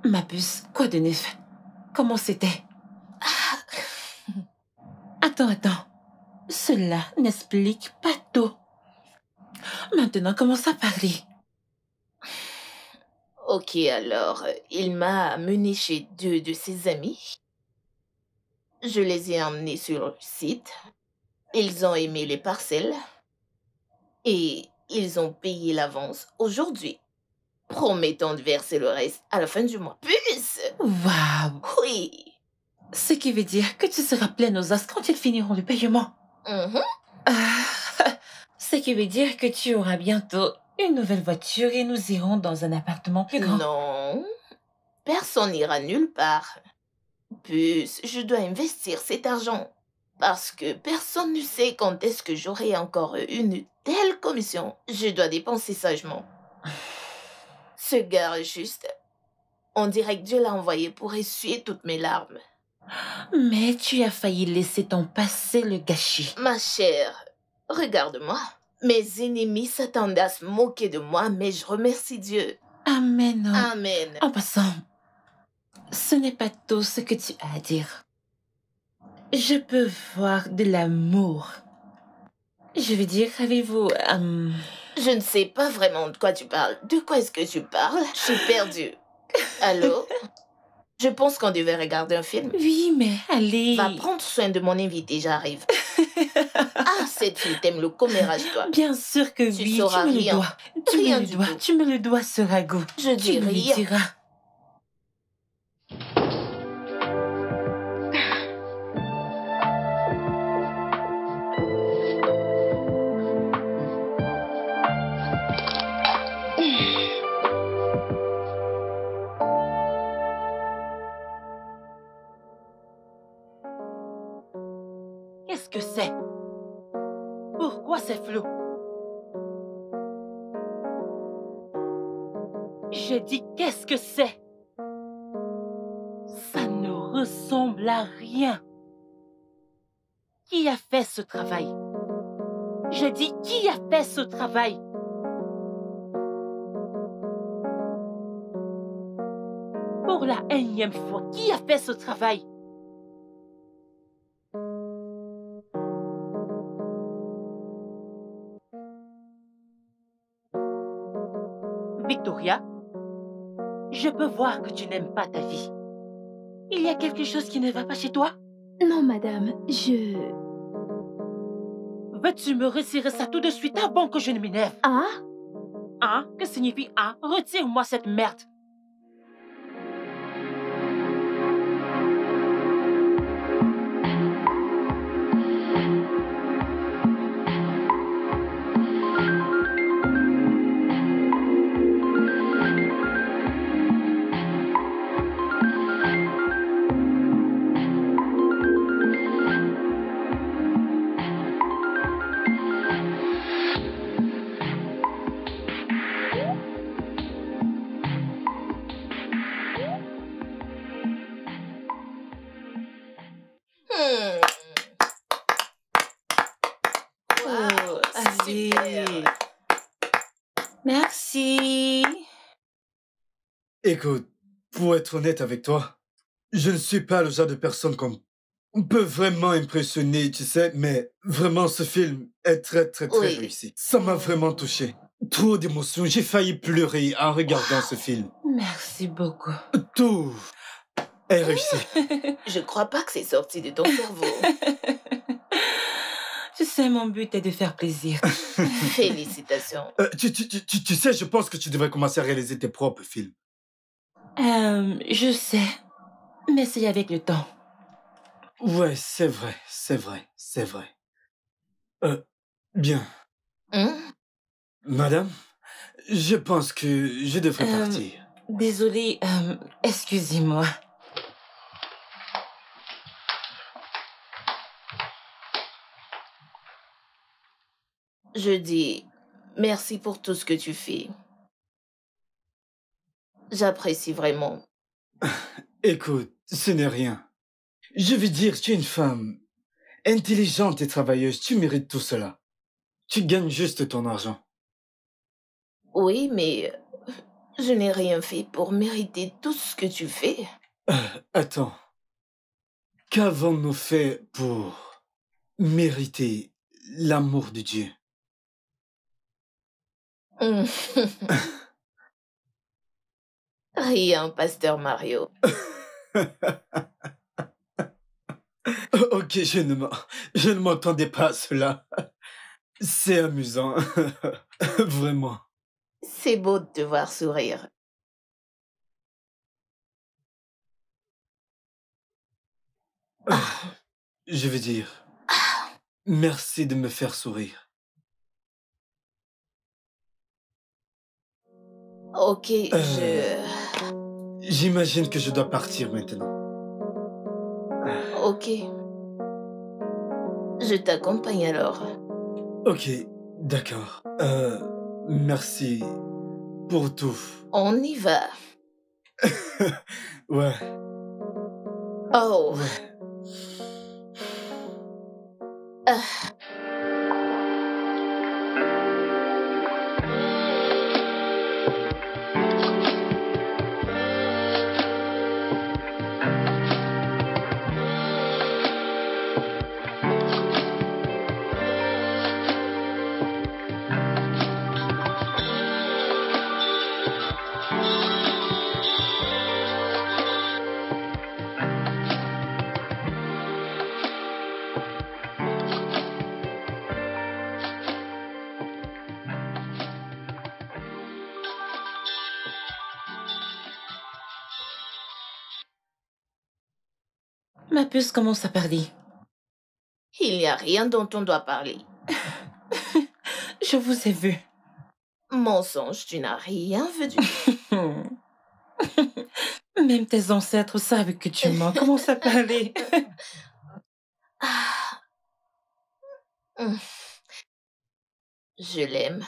Ma puce, quoi de neuf? Comment c'était? Attends. Cela n'explique pas tout. Maintenant, commence à parler. Ok, alors, il m'a amené chez 2 de ses amis. Je les ai emmenés sur le site. Ils ont aimé les parcelles. Et ils ont payé l'avance aujourd'hui, promettant de verser le reste à la fin du mois. Puce! Waouh! Oui! Ce qui veut dire que tu seras pleine aux as quand ils finiront le paiement. Mhm. Ce qui veut dire que tu auras bientôt une nouvelle voiture et nous irons dans un appartement plus grand. Non, personne n'ira nulle part. Puce, je dois investir cet argent. Parce que personne ne sait quand est-ce que j'aurai encore une telle commission. Je dois dépenser sagement. Ce gars, juste, on dirait que Dieu l'a envoyé pour essuyer toutes mes larmes. Mais tu as failli laisser ton passé le gâcher. Ma chère, regarde-moi. Mes ennemis s'attendaient à se moquer de moi, mais je remercie Dieu. Amen. Amen. En passant, ce n'est pas tout ce que tu as à dire. Je peux voir de l'amour. Je veux dire, avez-vous... Je ne sais pas vraiment de quoi tu parles. De quoi est-ce que tu parles? Je suis perdue. Allô? Je pense qu'on devait regarder un film. Oui, mais allez... Va prendre soin de mon invité, j'arrive. Ah, cette fille t'aime le commérage, toi. Bien sûr que Tu oui, sauras tu me le rien. dois. Tu Rien me le du dois, tout. tu me le dois, ce ragot. Je dis Tu me le rien. diras. Qu'est-ce que c'est? Pourquoi c'est flou? Je dis qu'est-ce que c'est? Ça ne ressemble à rien. Qui a fait ce travail? Je dis qui a fait ce travail? Pour la énième fois, qui a fait ce travail? Victoria, je peux voir que tu n'aimes pas ta vie. Il y a quelque chose qui ne va pas chez toi? Non, madame, Veux-tu me retirer ça tout de suite avant que je ne m'énerve? Ah? Hein? Que signifie hein? Retire-moi cette merde. Hmm. Wow, allez. super. Merci. Écoute, pour être honnête avec toi, je ne suis pas le genre de personne qu'on peut vraiment impressionner, tu sais, mais vraiment ce film est très Oui. réussi. Ça m'a vraiment touché. Trop d'émotions, j'ai failli pleurer en regardant ce film. Merci beaucoup. Tout est réussi. Je crois pas que c'est sorti de ton cerveau. Tu sais, mon but est de faire plaisir. Félicitations. Tu sais, je pense que tu devrais commencer à réaliser tes propres films. Je sais. mais c'est avec le temps. Ouais, c'est vrai, c'est vrai, c'est vrai. Bien. Hein? Madame, je pense que je devrais partir. Désolée, excusez-moi. Je dis merci pour tout ce que tu fais. J'apprécie vraiment. Écoute, ce n'est rien. Je veux dire, tu es une femme intelligente et travailleuse. Tu mérites tout cela. Tu gagnes juste ton argent. Oui, mais je n'ai rien fait pour mériter tout ce que tu fais. Attends. Qu'avons-nous fait pour mériter l'amour de Dieu? Hum. Rien, Pasteur Mario. Ok, je ne m'entendais pas à cela. C'est amusant. Vraiment. C'est beau de te voir sourire. Je veux dire, merci de me faire sourire. Ok, J'imagine que je dois partir maintenant. Ok. Je t'accompagne alors. Ok, d'accord. Merci pour tout. On y va. Ouais, Oh. ouais. Ah. Ma puce commence à parler. Il n'y a rien dont on doit parler. Je vous ai vu. Mensonge, tu n'as rien vu du tout. Même tes ancêtres savent que tu mens. Commence à parler. Ah. Hum. Je l'aime.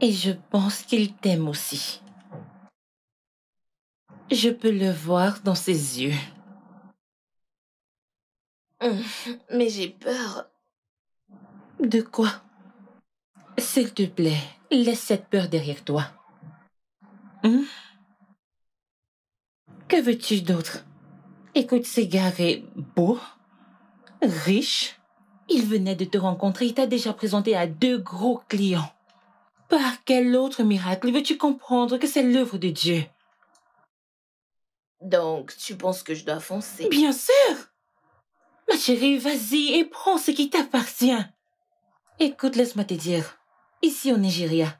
Et je pense qu'il t'aime aussi. Je peux le voir dans ses yeux. Mais j'ai peur. De quoi? S'il te plaît, laisse cette peur derrière toi. Que veux-tu d'autre? Écoute, ce gars est beau, riche. Il venait de te rencontrer. Il t'a déjà présenté à 2 gros clients. Par quel autre miracle veux-tu comprendre que c'est l'œuvre de Dieu? Donc, tu penses que je dois foncer? Bien sûr! Ma chérie, vas-y et prends ce qui t'appartient. Écoute, laisse-moi te dire. Ici au Nigeria,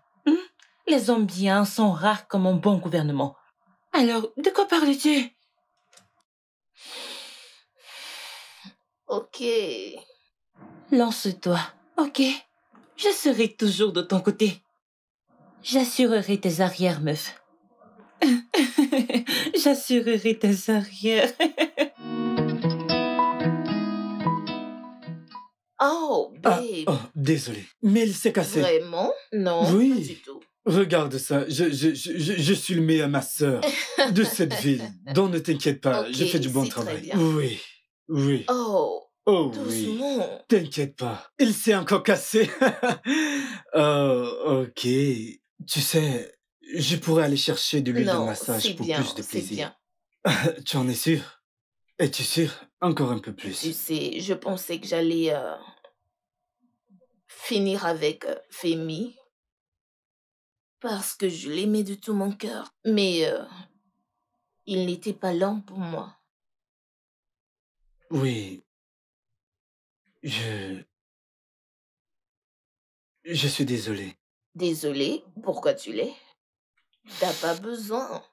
les hommes bien sont rares comme un bon gouvernement. Alors, de quoi parles-tu? Ok. Lance-toi, ok? Je serai toujours de ton côté. J'assurerai tes arrières, meuf. J'assurerai tes arrières. Oh, babe. Désolé. Mais il s'est cassé. Vraiment? Non, Oui. pas du tout. Regarde ça. Je suis le meilleur masseur de cette ville. Donc ne t'inquiète pas, Ok, je fais du bon c'est très travail. bien. Oui, oui. Oh, Oh oui. doucement. T'inquiète pas. Il s'est encore cassé. Oh, ok. Tu sais, je pourrais aller chercher de l'huile de Non, massage c'est pour bien, plus de c'est plaisir. bien. Tu en es sûr? Es-tu sûr? Encore un peu Tu plus. sais, je pensais que j'allais finir avec Femi parce que je l'aimais de tout mon cœur. Mais il n'était pas lent pour moi. Oui, je... Je suis désolé. Désolée, pourquoi tu l'es? T'as pas besoin.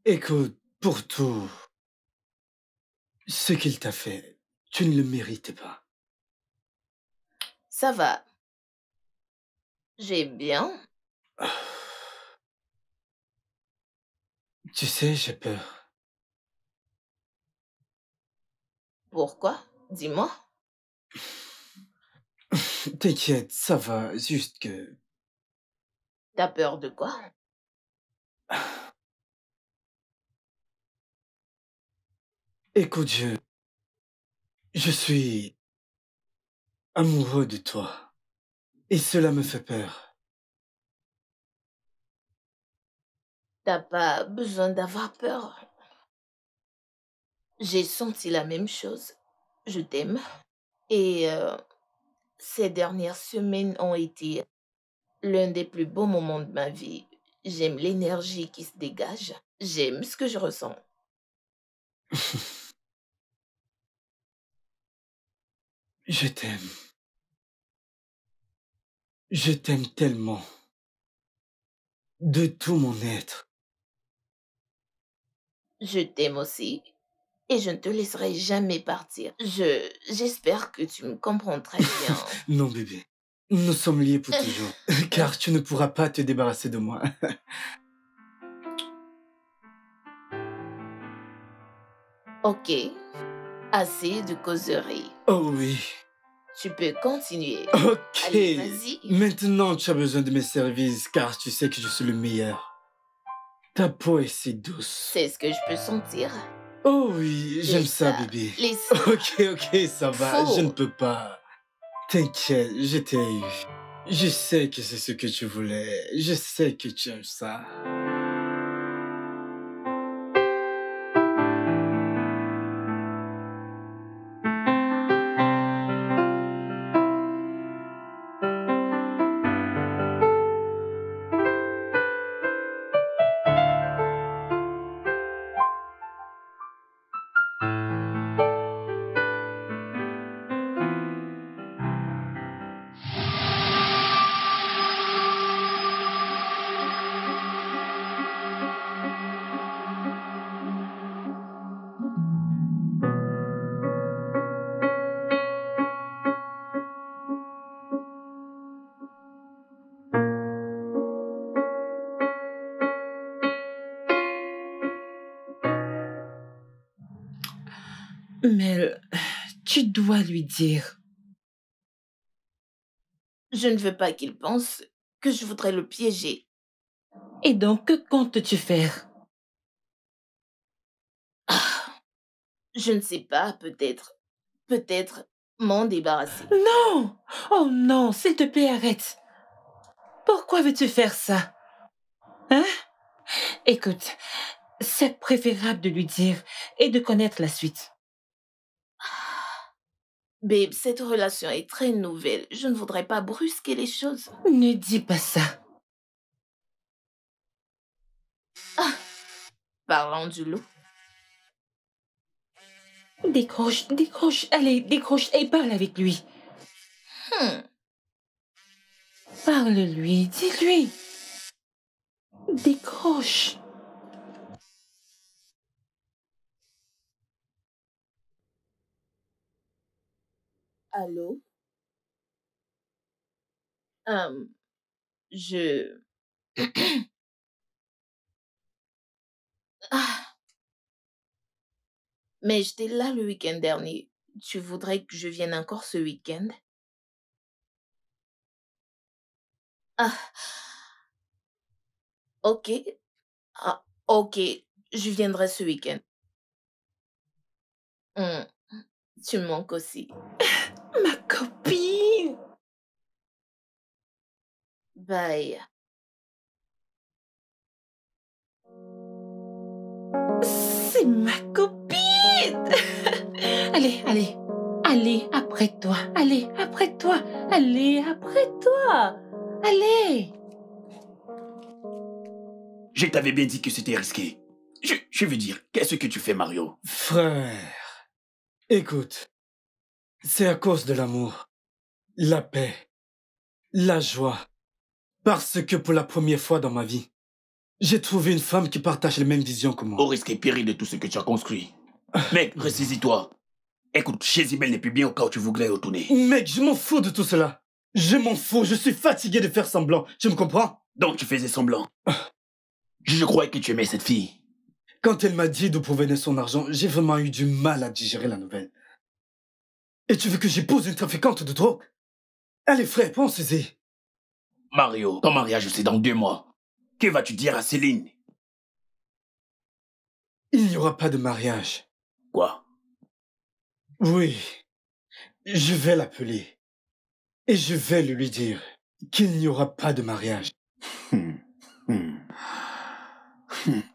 Écoute, pour tout ce qu'il t'a fait, tu ne le méritais pas. Ça va. J'ai bien. Tu sais, j'ai peur. Pourquoi? Dis-moi. T'inquiète, ça va, juste que... T'as peur de quoi? Écoute, je suis amoureux de toi. Et cela me fait peur. T'as pas besoin d'avoir peur. J'ai senti la même chose. Je t'aime. Et ces dernières semaines ont été l'un des plus beaux moments de ma vie. J'aime l'énergie qui se dégage. J'aime ce que je ressens. Je t'aime. Je t'aime tellement. De tout mon être. Je t'aime aussi. Et je ne te laisserai jamais partir. J'espère que tu me comprends très bien. Non, bébé. Nous sommes liés pour toujours. Car tu ne pourras pas te débarrasser de moi. Ok. Assez de causerie. Oh oui. Tu peux continuer. Ok. Allez, vas-y. Maintenant, tu as besoin de mes services car tu sais que je suis le meilleur. Ta peau est si douce. C'est ce que je peux sentir. Oh oui, j'aime ça, ça. bébé. Laisse. Ok, ça va. Faux. Je ne peux pas. T'inquiète, je t'ai eu. Je sais que c'est ce que tu voulais. Je sais que tu aimes ça. Mel, tu dois lui dire. Je ne veux pas qu'il pense que je voudrais le piéger. Et donc, que comptes-tu faire? Je ne sais pas, peut-être. Peut-être m'en débarrasser. Non! Oh non, s'il te plaît, arrête. Pourquoi veux-tu faire ça? Hein? Écoute, c'est préférable de lui dire et de connaître la suite. Babe, cette relation est très nouvelle. Je ne voudrais pas brusquer les choses. Ne dis pas ça. Parlant du loup. Décroche, décroche, allez, décroche et parle avec lui. Parle-lui, dis-lui. Décroche. Allô? Je... Ah, mais j'étais là le week-end dernier. Tu voudrais que je vienne encore ce week-end? Ah, ok. Ah, ok. Je viendrai ce week-end. Hmm, tu me manques aussi. Ma copine. Bye. C'est ma copine. Allez, allez. Allez, après toi. Allez, après toi. Allez, après toi. Allez. Je t'avais bien dit que c'était risqué. Je veux dire, qu'est-ce que tu fais, Mario? Frère, écoute. C'est à cause de l'amour, la paix, la joie. Parce que pour la première fois dans ma vie, J'ai trouvé une femme qui partage les mêmes visions que moi. Au risque et péril de tout ce que tu as construit. Mec, ressaisis-toi. Écoute, Chezibel n'est plus bien au cas où tu voudrais retourner. Mec, je m'en fous de tout cela. Je m'en fous, je suis fatigué de faire semblant. Tu me comprends? Donc tu faisais semblant. Je croyais que tu aimais cette fille. Quand elle m'a dit d'où provenait son argent, j'ai vraiment eu du mal à digérer la nouvelle. Et tu veux que j'épouse une trafiquante de drogue? Allez frère, pense-y. Mario, ton mariage c'est dans 2 mois. Que vas-tu dire à Céline? Il n'y aura pas de mariage. Quoi? Oui, je vais l'appeler. Et je vais lui dire qu'il n'y aura pas de mariage.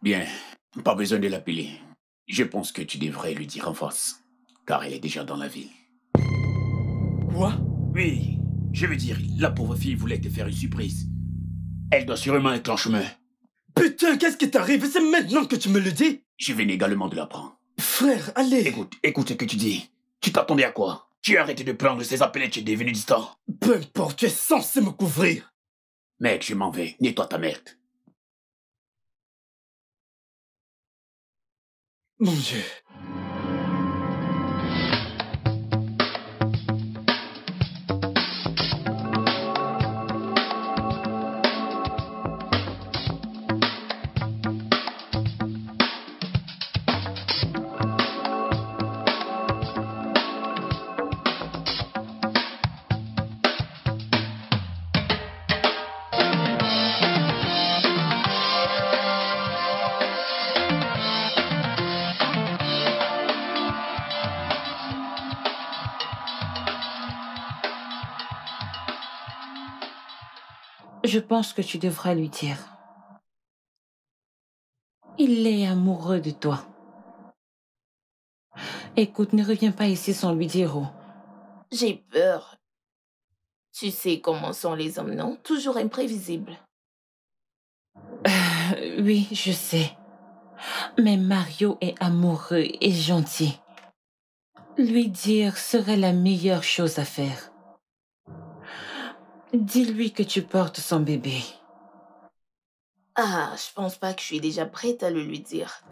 Bien, pas besoin de l'appeler. Je pense que tu devrais lui dire en face, car elle est déjà dans la ville. Quoi? Oui, je veux dire, la pauvre fille voulait te faire une surprise. Elle doit sûrement être en chemin. Putain, qu'est-ce qui t'arrive? C'est maintenant que tu me le dis? Je viens également de l'apprendre. Frère, allez. Écoute ce que tu dis. Tu t'attendais à quoi? Tu as arrêté de prendre ces appels et tu es devenu distant. Peu importe, tu es censé me couvrir. Mec, je m'en vais. Nettoie ta merde. Mon Dieu. Je pense que tu devras lui dire. Il est amoureux de toi. Écoute, ne reviens pas ici sans lui dire où. J'ai peur. Tu sais comment sont les hommes, non? Toujours imprévisibles. Oui, je sais. Mais Mario est amoureux et gentil. Lui dire serait la meilleure chose à faire. Dis-lui que tu portes son bébé. Ah, je pense pas que je suis déjà prête à le lui dire.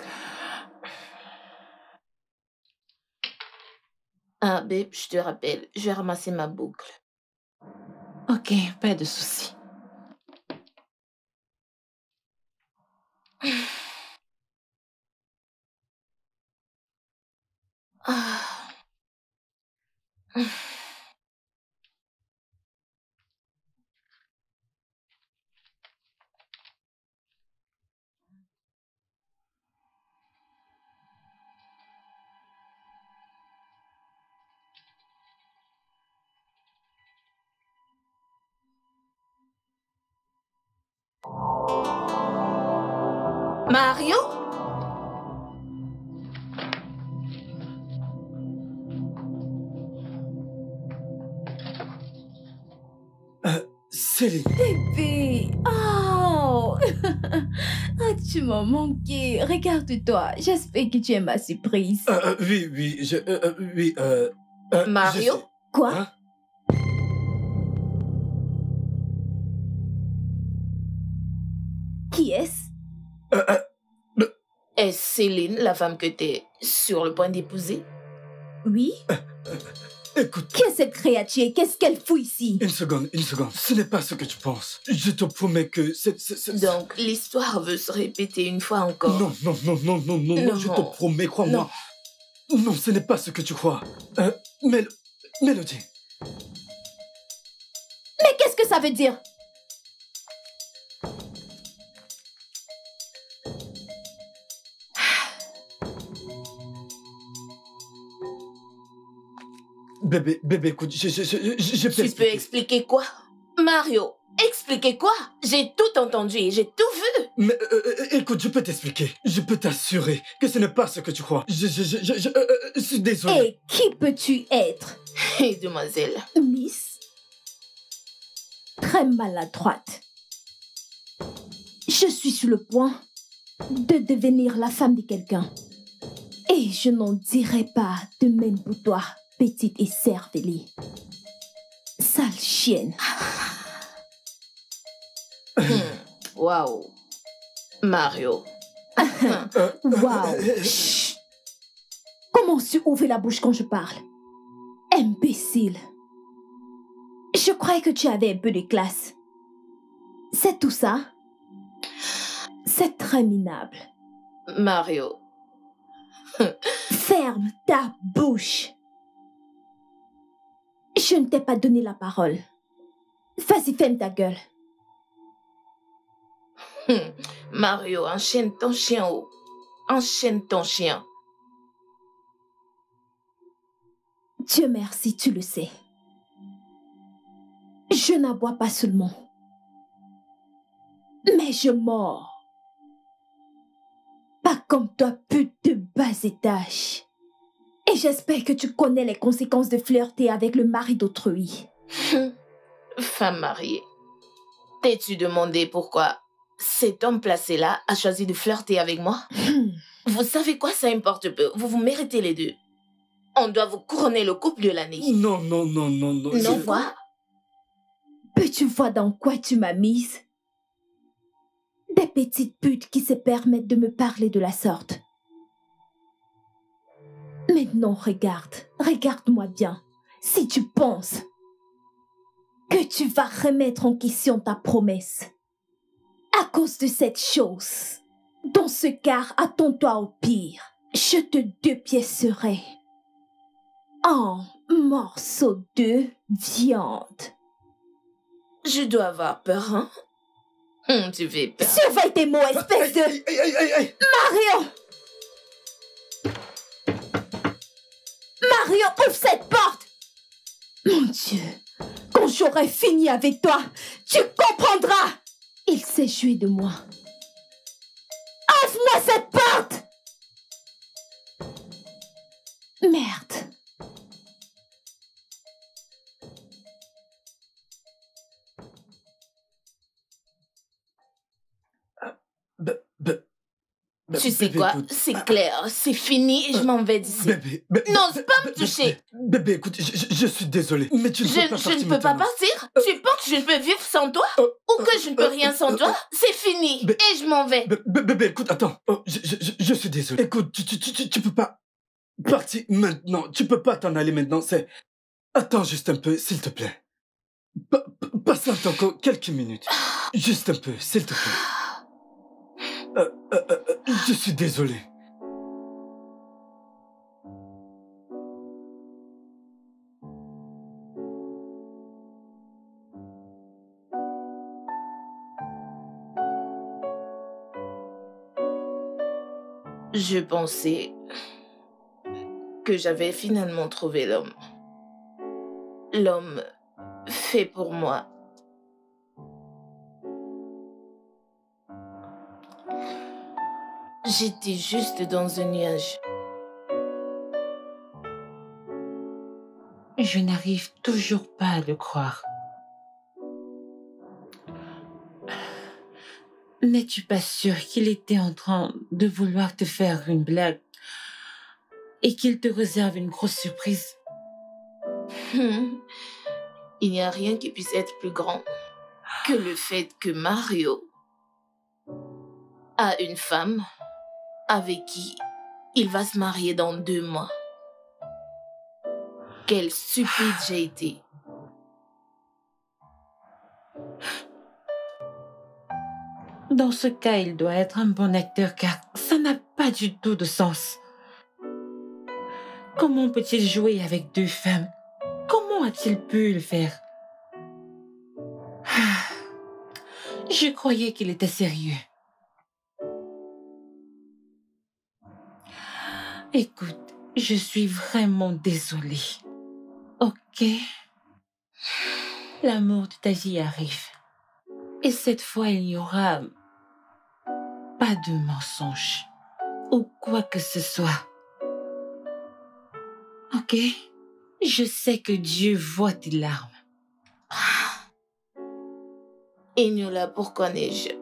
Ah, babe, je te rappelle, je vais ramasser ma boucle. Ok, pas de souci. Ah. Mario? Céline. Bébé, oh Ah, tu m'as manqué. Regarde-toi, j'espère que tu aimes ma surprise. Oui, oui, Mario? je sais. Quoi? Hein? Qui est-ce? Est-ce Céline, la femme que t'es sur le point d'épouser? Oui? Écoute, Qui est cette créature? Qu'est-ce qu'elle fout ici? une seconde. Ce n'est pas ce que tu penses. Je te promets que c'est... Donc, l'histoire veut se répéter une fois encore. Non, je te promets, crois-moi. Non, ce n'est pas ce que tu crois. Mélodie. Mais qu'est-ce que ça veut dire? Bébé, écoute, je peux Tu peux expliquer quoi? Mario, expliquer quoi? J'ai tout entendu et j'ai tout vu. Mais écoute, je peux t'expliquer. Je peux t'assurer que ce n'est pas ce que tu crois. Je suis désolé. Et qui peux-tu être? Hé, demoiselle. Miss? Très maladroite. Je suis sur le point de devenir la femme de quelqu'un. Et je n'en dirai pas de même pour toi, petite écervelée. Sale chienne. Waouh. Mario. Wow. Chut. Comment tu ouvres la bouche quand je parle? Imbécile. Je croyais que tu avais un peu de classe. C'est tout ça? C'est très minable. Mario. Ferme ta bouche. Je ne t'ai pas donné la parole. Vas-y, ferme ta gueule. Mario, enchaîne ton chien. Oh. Enchaîne ton chien. Dieu merci, tu le sais. Je n'aboie pas seulement. Mais je mords. Pas comme toi, pute de bas étage. Et j'espère que tu connais les conséquences de flirter avec le mari d'autrui. Femme mariée. T'es-tu demandé pourquoi cet homme placé là a choisi de flirter avec moi? Vous savez quoi, ça importe peu. Vous méritez les deux. On doit vous couronner le couple de l'année. Non. Non, quoi? Peux-tu voir dans quoi tu m'as mise? Des petites putes qui se permettent de me parler de la sorte. Maintenant, regarde-moi bien. Si tu penses que tu vas remettre en question ta promesse à cause de cette chose, dans ce cas, attends-toi au pire. Je te dépiécerai en morceaux de viande. Je dois avoir peur, hein? Tu fais peur. Surveille tes mots, espèce de... Aïe. Mario! Mario, ouvre cette porte! Mon Dieu, quand j'aurai fini avec toi, tu comprendras! Il s'est joué de moi. Ouvre-moi cette porte! Merde. Tu sais Bébé, quoi? écoute. C'est clair, c'est fini et je m'en vais d'ici. Bébé, N'ose pas me toucher. Bébé, écoute, je suis désolé, mais tu ne peux pas Je partir ne peux pas maintenant. partir? Tu penses que je ne peux vivre sans toi? Ou que je ne peux rien sans toi? C'est fini et je m'en vais. Bébé, écoute, attends. Oh, je suis désolé. Écoute, tu peux pas partir maintenant. Tu peux pas t'en aller maintenant. Attends juste un peu, s'il te plaît. Patiente encore quelques minutes. Juste un peu, s'il te plaît. Je suis désolé. Je pensais que j'avais finalement trouvé l'homme. L'homme fait pour moi. J'étais juste dans un nuage. Je n'arrive toujours pas à le croire. N'es-tu pas sûr qu'il était en train de vouloir te faire une blague et qu'il te réserve une grosse surprise? Il n'y a rien qui puisse être plus grand que le fait que Mario a une femme avec qui il va se marier dans 2 mois. Quelle stupide j'ai été. Dans ce cas, il doit être un bon acteur car ça n'a pas du tout de sens. Comment peut-il jouer avec 2 femmes? Comment a-t-il pu le faire? Je croyais qu'il était sérieux. Écoute, je suis vraiment désolée. Ok? L'amour de ta vie arrive. Et cette fois, il n'y aura pas de mensonge ou quoi que ce soit. Ok? Je sais que Dieu voit tes larmes. Eniola, pourquoi n'ai-je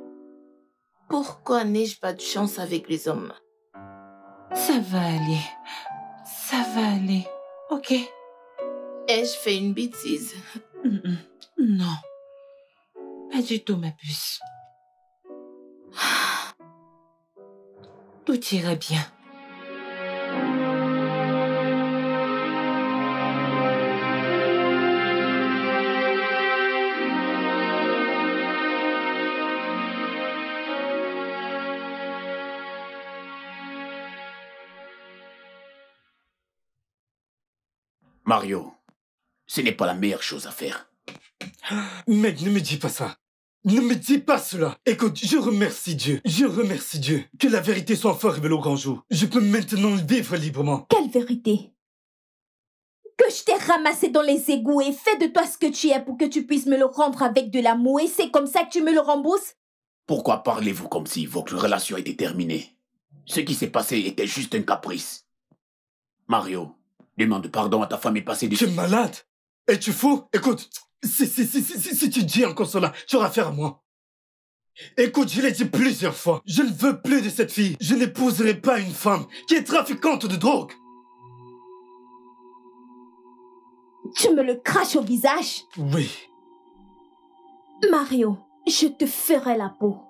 pas de chance avec les hommes? Ça va aller. Ça va aller. Ok? Ai-je fait une bêtise? Non. Pas du tout, ma puce. Tout ira bien. Mario, ce n'est pas la meilleure chose à faire. Mec, ne me dis pas ça. Ne me dis pas cela. Écoute, je remercie Dieu. Je remercie Dieu. Que la vérité soit enfin révélée au grand jour. Je peux maintenant vivre librement. Quelle vérité? Que je t'ai ramassé dans les égouts et fait de toi ce que tu es pour que tu puisses me le rendre avec de l'amour et c'est comme ça que tu me le rembourses? Pourquoi parlez-vous comme si votre relation était terminée? Ce qui s'est passé était juste un caprice. Mario, demande pardon à ta famille passée du... Tu es malade? Es-tu fou? Écoute, si tu dis encore cela, tu auras affaire à moi. Écoute, je l'ai dit plusieurs fois. Je ne veux plus de cette fille. Je n'épouserai pas une femme qui est trafiquante de drogue. Tu me le craches au visage? Oui. Mario, je te ferai la peau.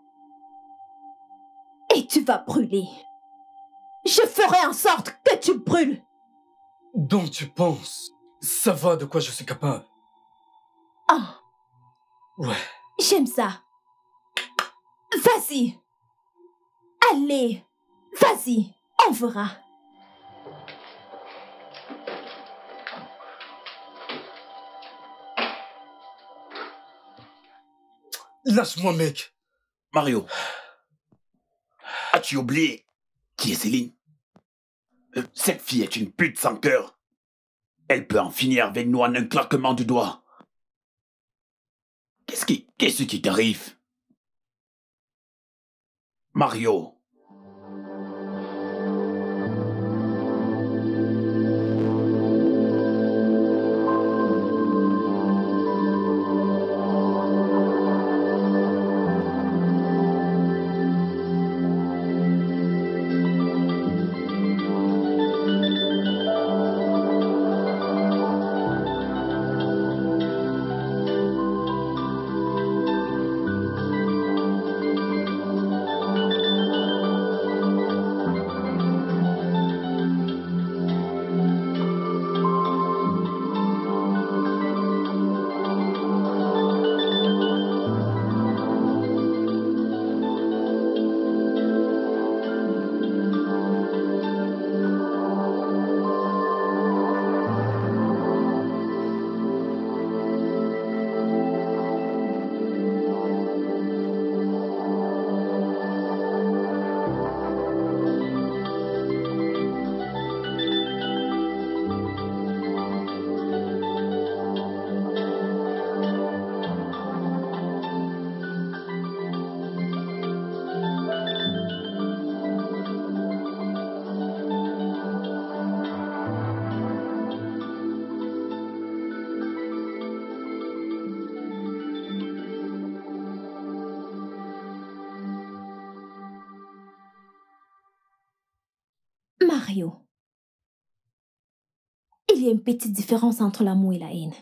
Et tu vas brûler. Je ferai en sorte que tu brûles. Donc tu penses, ça va de quoi je suis capable? Ah. Ouais. J'aime ça. Vas-y. Allez. Vas-y. On verra. Lâche-moi, mec. Mario, as-tu oublié qui est Céline? Cette fille est une pute sans cœur. Elle peut en finir avec nous en un claquement du doigt. Qu'est-ce qui t'arrive? Mario. Mario, il y a une petite différence entre l'amour et la haine.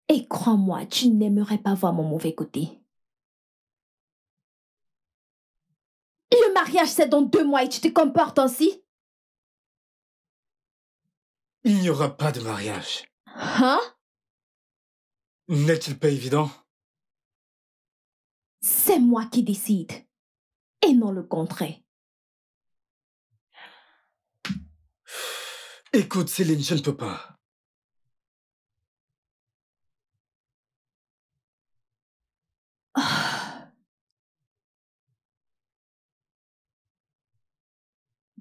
Et crois-moi, tu n'aimerais pas voir mon mauvais côté. Le mariage, c'est dans 2 mois et tu te comportes ainsi? Il n'y aura pas de mariage. Hein? N'est-il pas évident? C'est moi qui décide. Et non le contraire. Écoute, Céline, je ne peux pas.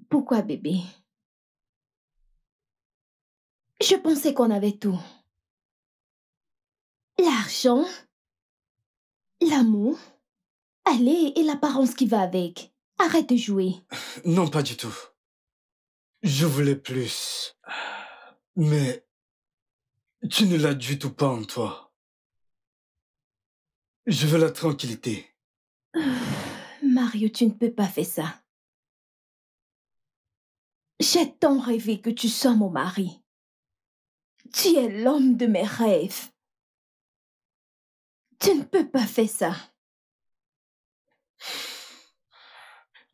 Pourquoi, bébé? Je pensais qu'on avait tout. L'argent, l'amour, allez, et l'apparence qui va avec. Arrête de jouer. Non, pas du tout. Je voulais plus. Mais tu ne l'as du tout pas en toi. Je veux la tranquillité. Mario, tu ne peux pas faire ça. J'ai tant rêvé que tu sois mon mari. Tu es l'homme de mes rêves. Tu ne peux pas faire ça.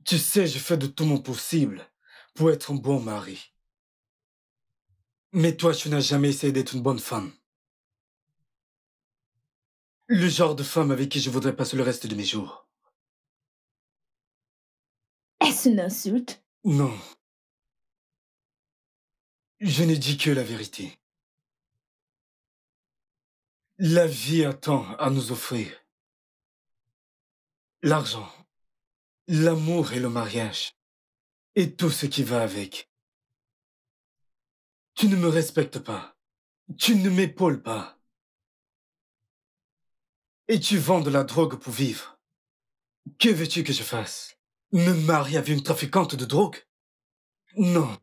Tu sais, je fais de tout mon possible pour être un bon mari. Mais toi, tu n'as jamais essayé d'être une bonne femme. Le genre de femme avec qui je voudrais passer le reste de mes jours. Est-ce une insulte? Non. Je ne dis que la vérité. La vie a tant à nous offrir. L'argent, l'amour et le mariage. Et tout ce qui va avec. Tu ne me respectes pas. Tu ne m'épaules pas. Et tu vends de la drogue pour vivre. Que veux-tu que je fasse? Me marier avec une trafiquante de drogue? Non.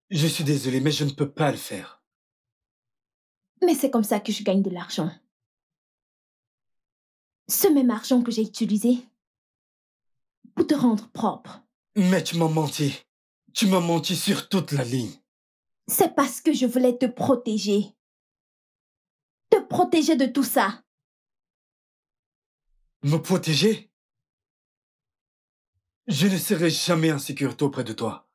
Je suis désolé, mais je ne peux pas le faire. Mais c'est comme ça que je gagne de l'argent. Ce même argent que j'ai utilisé pour te rendre propre. Mais tu m'as menti. Tu m'as menti sur toute la ligne. C'est parce que je voulais te protéger. Te protéger de tout ça. Me protéger? Je ne serai jamais en sécurité auprès de toi.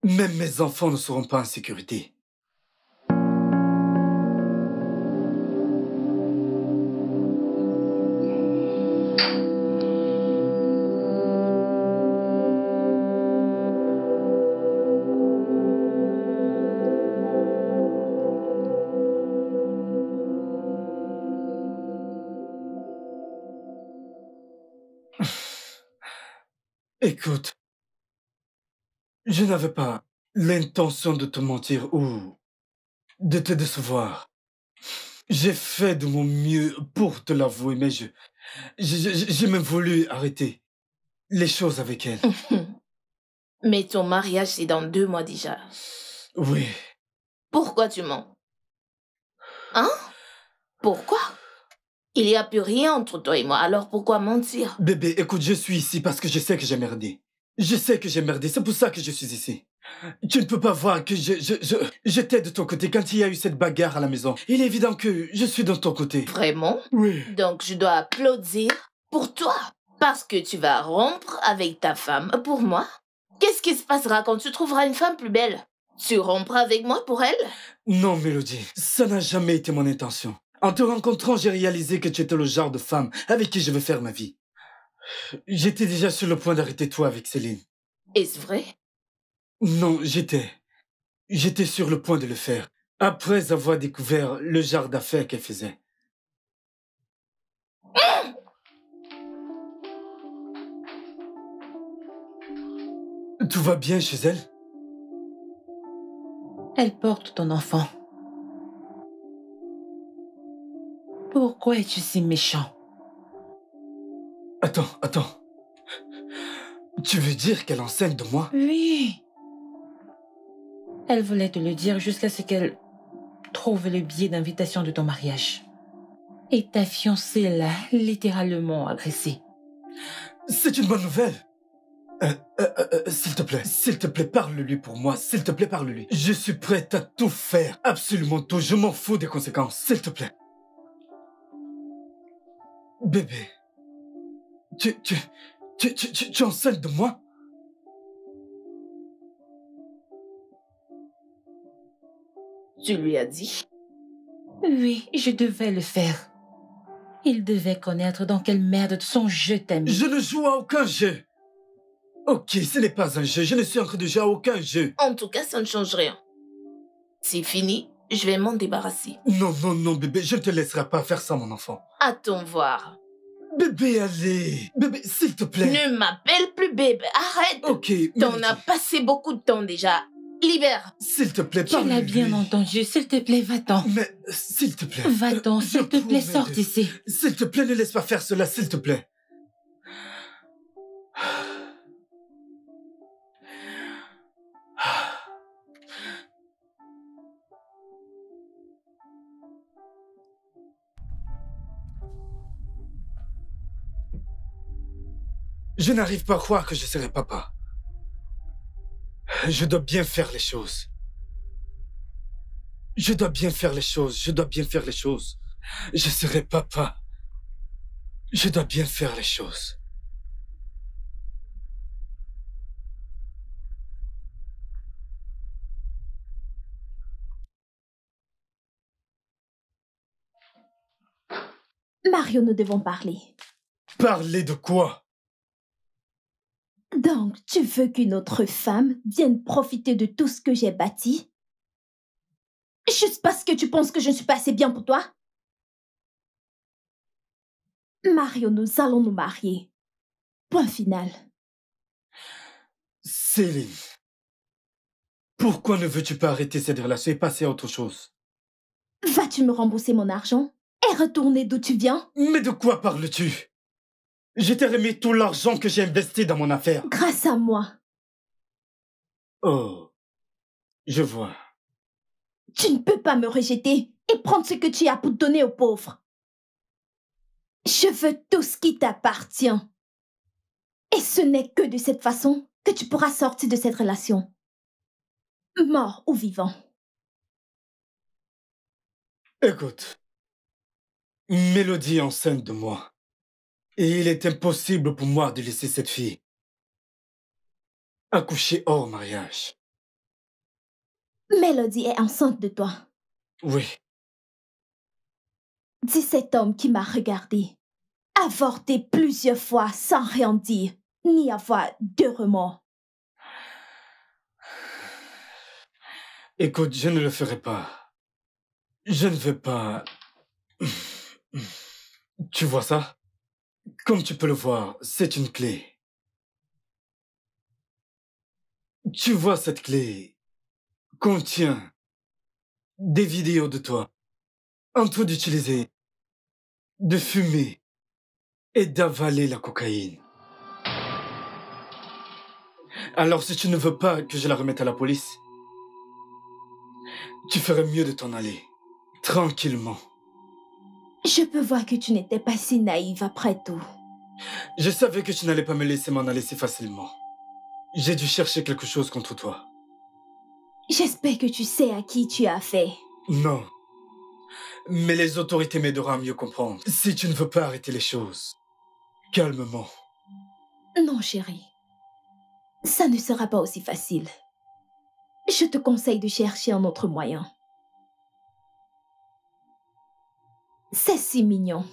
Même mes enfants ne seront pas en sécurité. Écoute, je n'avais pas l'intention de te mentir ou de te décevoir. J'ai fait de mon mieux pour te l'avouer, mais j'ai même voulu arrêter les choses avec elle. Mais ton mariage, c'est dans 2 mois déjà. Oui. Pourquoi tu mens? Hein? Pourquoi? Il n'y a plus rien entre toi et moi, alors pourquoi mentir? Bébé, écoute, je suis ici parce que je sais que j'ai merdé. Je sais que j'ai merdé, c'est pour ça que je suis ici. Tu ne peux pas voir que j'étais de ton côté quand il y a eu cette bagarre à la maison. Il est évident que je suis de ton côté. Vraiment? Oui. Donc je dois applaudir pour toi. Parce que tu vas rompre avec ta femme pour moi. Qu'est-ce qui se passera quand tu trouveras une femme plus belle? Tu rompras avec moi pour elle? Non, Mélodie, ça n'a jamais été mon intention. En te rencontrant, j'ai réalisé que tu étais le genre de femme avec qui je veux faire ma vie. J'étais déjà sur le point d'arrêter toi avec Céline. Est-ce vrai? Non, j'étais sur le point de le faire, après avoir découvert le genre d'affaires qu'elle faisait. Tout va bien chez elle? Elle porte ton enfant. Pourquoi es-tu si méchant? Attends. Tu veux dire qu'elle enseigne de moi? Oui. Elle voulait te le dire jusqu'à ce qu'elle trouve le billet d'invitation de ton mariage. Et ta fiancée l'a littéralement agressée. C'est une bonne nouvelle. S'il te plaît, parle-lui pour moi, s'il te plaît, parle-lui. Je suis prête à tout faire, absolument tout, je m'en fous des conséquences, s'il te plaît. Bébé, tu enseignes de moi? Tu lui as dit? Oui, je devais le faire. Il devait connaître dans quelle merde son jeu t'a mis. Je ne joue à aucun jeu. Ok, ce n'est pas un jeu, je ne suis en train de jouer à aucun jeu. En tout cas, ça ne change rien. C'est fini, je vais m'en débarrasser. Non, bébé, je ne te laisserai pas faire ça, mon enfant. Attends voir. Bébé, allez. Bébé, s'il te plaît. Ne m'appelle plus bébé, arrête. Ok. T'en as passé beaucoup de temps déjà. Libère. S'il te plaît, Tu parle-lui. l'as bien entendu, s'il te plaît, va-t'en. Mais, s'il te plaît. Va-t'en, je s'il te plaît, promets sors d'ici. S'il te plaît, ne laisse pas faire cela, s'il te plaît. Je n'arrive pas à croire que je serai papa. Je dois bien faire les choses. Je dois bien faire les choses. Je serai papa. Je dois bien faire les choses. Mario, nous devons parler. Parler de quoi? Donc, tu veux qu'une autre femme vienne profiter de tout ce que j'ai bâti? Juste parce que tu penses que je ne suis pas assez bien pour toi? Mario, nous allons nous marier. Point final. Céline, pourquoi ne veux-tu pas arrêter cette relation et passer à autre chose? Vas-tu me rembourser mon argent et retourner d'où tu viens? Mais de quoi parles-tu? Je t'ai remis tout l'argent que j'ai investi dans mon affaire. Grâce à moi. Oh, je vois. Tu ne peux pas me rejeter et prendre ce que tu as pour donner aux pauvres. Je veux tout ce qui t'appartient. Et ce n'est que de cette façon que tu pourras sortir de cette relation. Mort ou vivant. Écoute, Mélodie est enceinte de moi. Et il est impossible pour moi de laisser cette fille accoucher hors mariage. Mélodie est enceinte de toi. Oui. Dis cet homme qui m'a regardé, avorté plusieurs fois sans rien dire, ni avoir de remords. Écoute, je ne le ferai pas. Je ne veux pas... Tu vois ça? Comme tu peux le voir, c'est une clé. Tu vois cette clé contient des vidéos de toi en train d'utiliser, de fumer et d'avaler la cocaïne. Alors si tu ne veux pas que je la remette à la police, tu ferais mieux de t'en aller, tranquillement. Je peux voir que tu n'étais pas si naïve après tout. Je savais que tu n'allais pas me laisser m'en aller si facilement. J'ai dû chercher quelque chose contre toi. J'espère que tu sais à qui tu as fait. Non. Mais les autorités m'aideront à mieux comprendre. Si tu ne veux pas arrêter les choses, calmement. Non, chérie. Ça ne sera pas aussi facile. Je te conseille de chercher un autre moyen. C'est si mignon.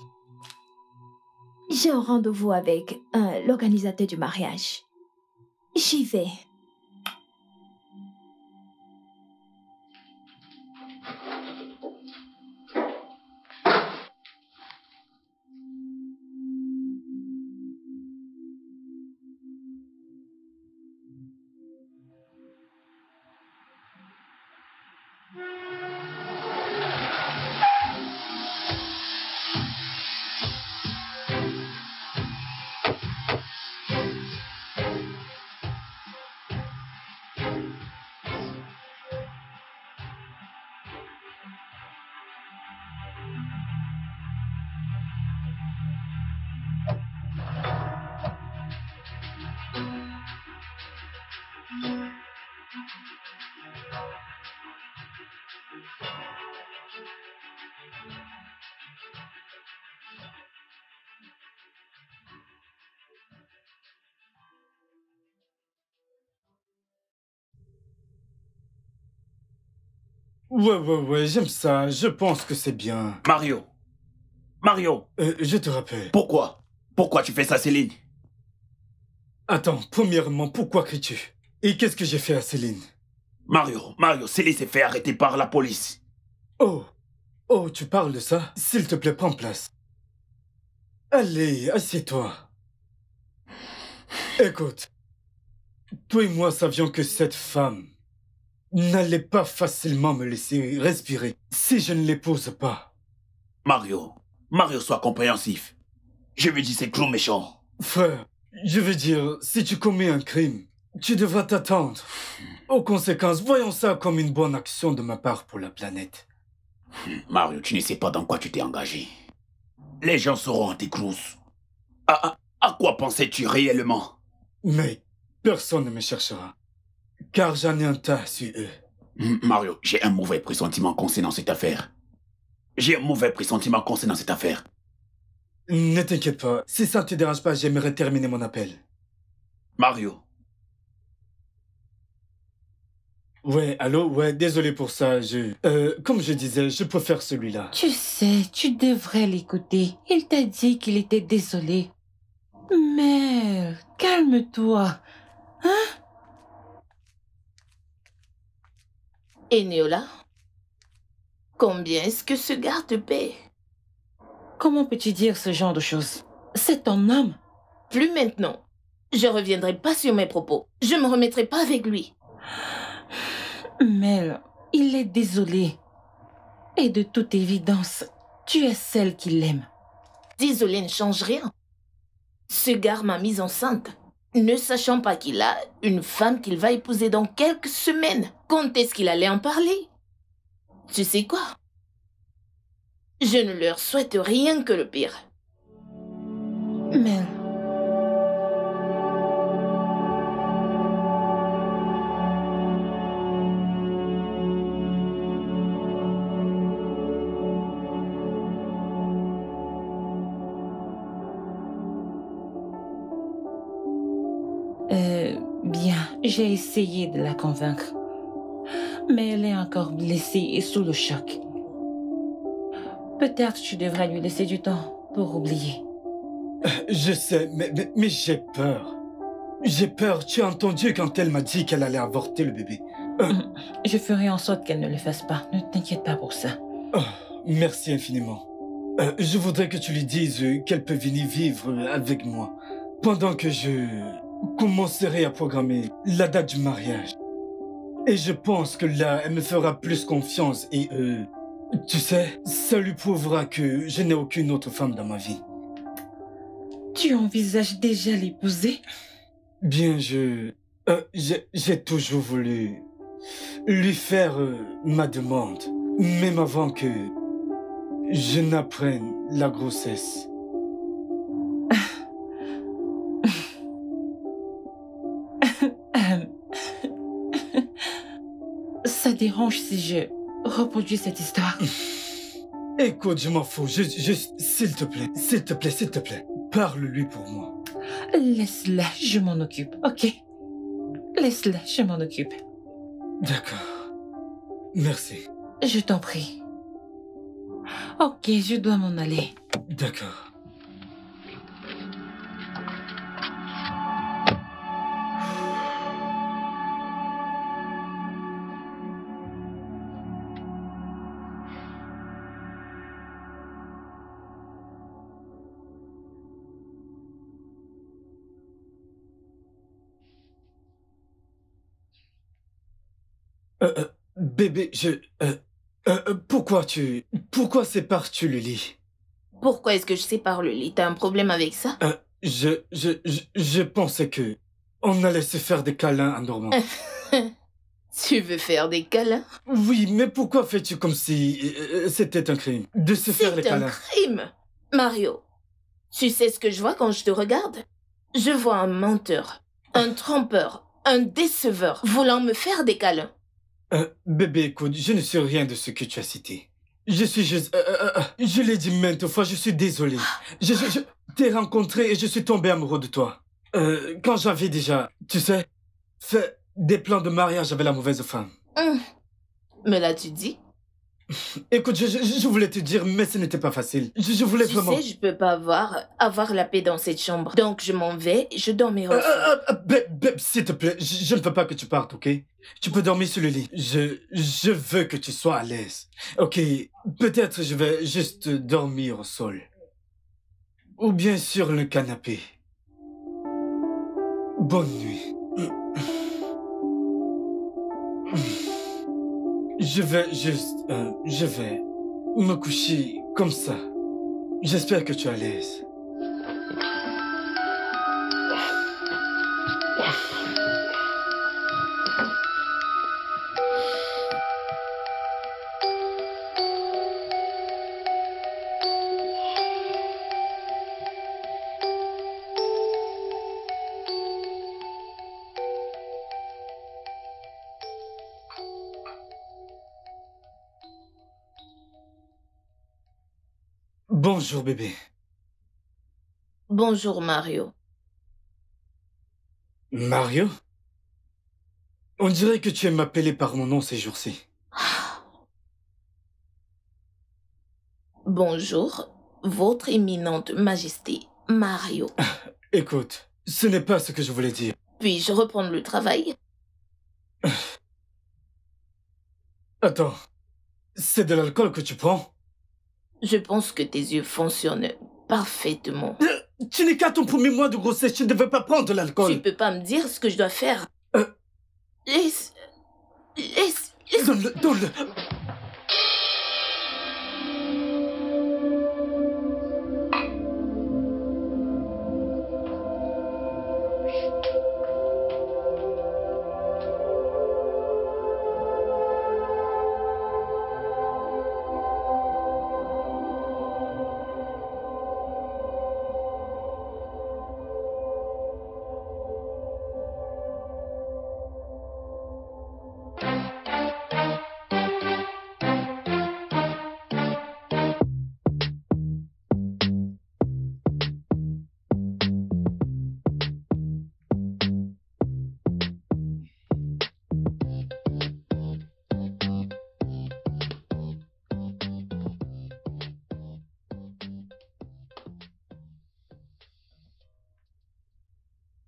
J'ai un rendez-vous avec l'organisateur du mariage. J'y vais. Ouais, j'aime ça. Je pense que c'est bien. Mario. Mario. Je te rappelle. Pourquoi? Pourquoi tu fais ça, Céline? Attends, premièrement, pourquoi cries-tu? Et qu'est-ce que j'ai fait à Céline? Mario, Céline s'est fait arrêter par la police. Oh, tu parles de ça? S'il te plaît, prends place. Allez, assieds-toi. Écoute, toi et moi savions que cette femme n'allait pas facilement me laisser respirer si je ne l'épouse pas. Mario, sois compréhensif. Je me dis c'est trop méchant. Frère, je veux dire, si tu commets un crime, tu devras t'attendre aux conséquences. Voyons ça comme une bonne action de ma part pour la planète. Mario, tu ne sais pas dans quoi tu t'es engagé. Les gens sauront en tes crouses. À quoi pensais-tu réellement? Mais personne ne me cherchera, car j'en ai un tas sur eux. Mario, j'ai un mauvais pressentiment concernant cette affaire. Ne t'inquiète pas, si ça ne te dérange pas, j'aimerais terminer mon appel. Mario. Ouais, allô? Ouais, désolé pour ça. Comme je disais, je préfère celui-là. Tu sais, tu devrais l'écouter. Il t'a dit qu'il était désolé. Mais calme-toi. Et Neola, combien est-ce que ce gars te paie? Comment peux-tu dire ce genre de choses? C'est ton homme. Plus maintenant. Je reviendrai pas sur mes propos. Je me remettrai pas avec lui. Mel, il est désolé. Et de toute évidence, tu es celle qui l'aime. Désolé ne change rien. Ce gars m'a mise enceinte, ne sachant pas qu'il a une femme qu'il va épouser dans quelques semaines. Quand est-ce qu'il allait en parler? Tu sais quoi? Je ne leur souhaite rien que le pire. Mel, bien, j'ai essayé de la convaincre. Mais elle est encore blessée et sous le choc. Peut-être tu devrais lui laisser du temps pour oublier. Je sais, mais j'ai peur. J'ai peur. Tu as entendu quand elle m'a dit qu'elle allait avorter le bébé. Je ferai en sorte qu'elle ne le fasse pas. Ne t'inquiète pas pour ça. Oh, merci infiniment. Je voudrais que tu lui dises qu'elle peut venir vivre avec moi pendant que je commencerai à programmer la date du mariage. Et je pense que là, elle me fera plus confiance et tu sais, ça lui prouvera que je n'ai aucune autre femme dans ma vie. Tu envisages déjà l'épouser? Bien, j'ai toujours voulu lui faire ma demande, même avant que je n'apprenne la grossesse. Ça dérange si je reproduis cette histoire? Écoute, je m'en fous. S'il te plaît, s'il te plaît, s'il te plaît, parle-lui pour moi. Laisse-la, je m'en occupe, ok? Laisse-la, je m'en occupe. D'accord. Merci. Je t'en prie. Ok, je dois m'en aller. D'accord. Bébé, pourquoi sépares-tu le lit? Pourquoi est-ce que je sépare le lit? T'as un problème avec ça? Je pensais que on allait se faire des câlins en dormant. Tu veux faire des câlins? Oui, mais pourquoi fais-tu comme si c'était un crime de se faire les C'est un câlins? crime! Mario, tu sais ce que je vois quand je te regarde? Je vois un menteur, un trompeur, un déceveur voulant me faire des câlins. Bébé, écoute, je ne sais rien de ce que tu as cité. Je suis juste... je l'ai dit maintes fois, je suis désolé. Je t'ai rencontré et je suis tombé amoureux de toi. Quand j'avais déjà, tu sais, fait des plans de mariage avec la mauvaise femme. Me l'as-tu dit? Écoute, je voulais te dire, mais ce n'était pas facile. Je voulais Tu vraiment... sais, je peux pas avoir la paix dans cette chambre. Donc je m'en vais, je dormirai au sol. Bébé, s'il te plaît, je ne veux pas que tu partes, ok? Tu peux dormir sur le lit. Je veux que tu sois à l'aise. Ok, peut-être je vais juste dormir au sol. Ou bien sur le canapé. Bonne nuit. Je vais me coucher comme ça. J'espère que tu es à l'aise. Bonjour, bébé. Bonjour Mario. Mario? On dirait que tu aimes m'appeler par mon nom ces jours-ci. Bonjour, votre éminente majesté, Mario. Écoute, ce n'est pas ce que je voulais dire. Puis-je reprendre le travail? Attends, c'est de l'alcool que tu prends? Je pense que tes yeux fonctionnent parfaitement. Tu n'es qu'à ton premier mois de grossesse, tu ne devais pas prendre de l'alcool. Tu peux pas me dire ce que je dois faire. Laisse... Donne-le, donne-le.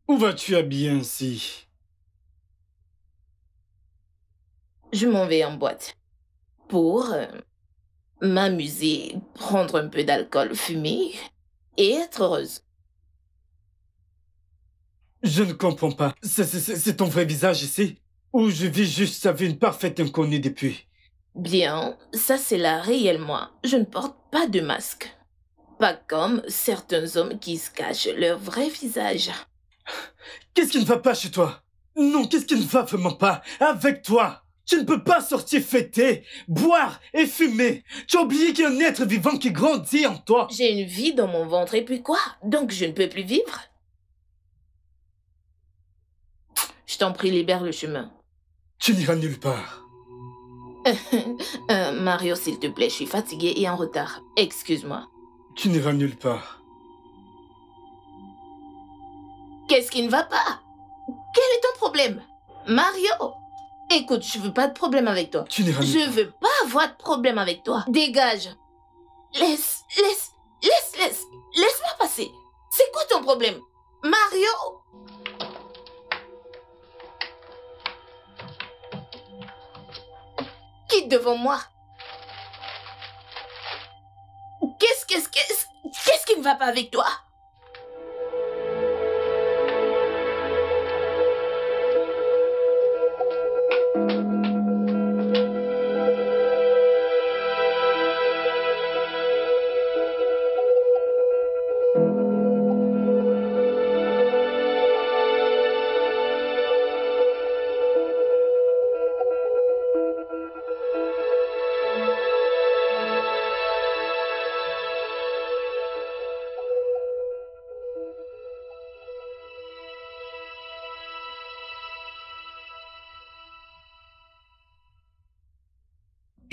Où vas-tu habiller ainsi? Je m'en vais en boîte. Pour m'amuser, prendre un peu d'alcool, fumer et être heureuse. Je ne comprends pas. C'est ton vrai visage ici? Ou je vis juste avec une parfaite inconnue depuis? Bien, ça c'est la réelle moi. Je ne porte pas de masque. Pas comme certains hommes qui se cachent leur vrai visage. Qu'est-ce qui ne va pas chez toi? Non, qu'est-ce qui ne va vraiment pas avec toi? Tu ne peux pas sortir fêter, boire et fumer. Tu as oublié qu'il y a un être vivant qui grandit en toi. J'ai une vie dans mon ventre et puis quoi? Donc je ne peux plus vivre? Je t'en prie, libère le chemin. Tu n'iras nulle part. Mario, s'il te plaît, je suis fatiguée et en retard. Excuse-moi. Tu n'iras nulle part. Qu'est-ce qui ne va pas? Quel est ton problème? Mario! Écoute, je veux pas de problème avec toi. Tu n'iras nulle Je part. veux pas avoir de problème avec toi. Dégage. Laisse-moi passer. C'est quoi ton problème? Mario! Quitte devant moi. Qu'est-ce qui ne va pas avec toi?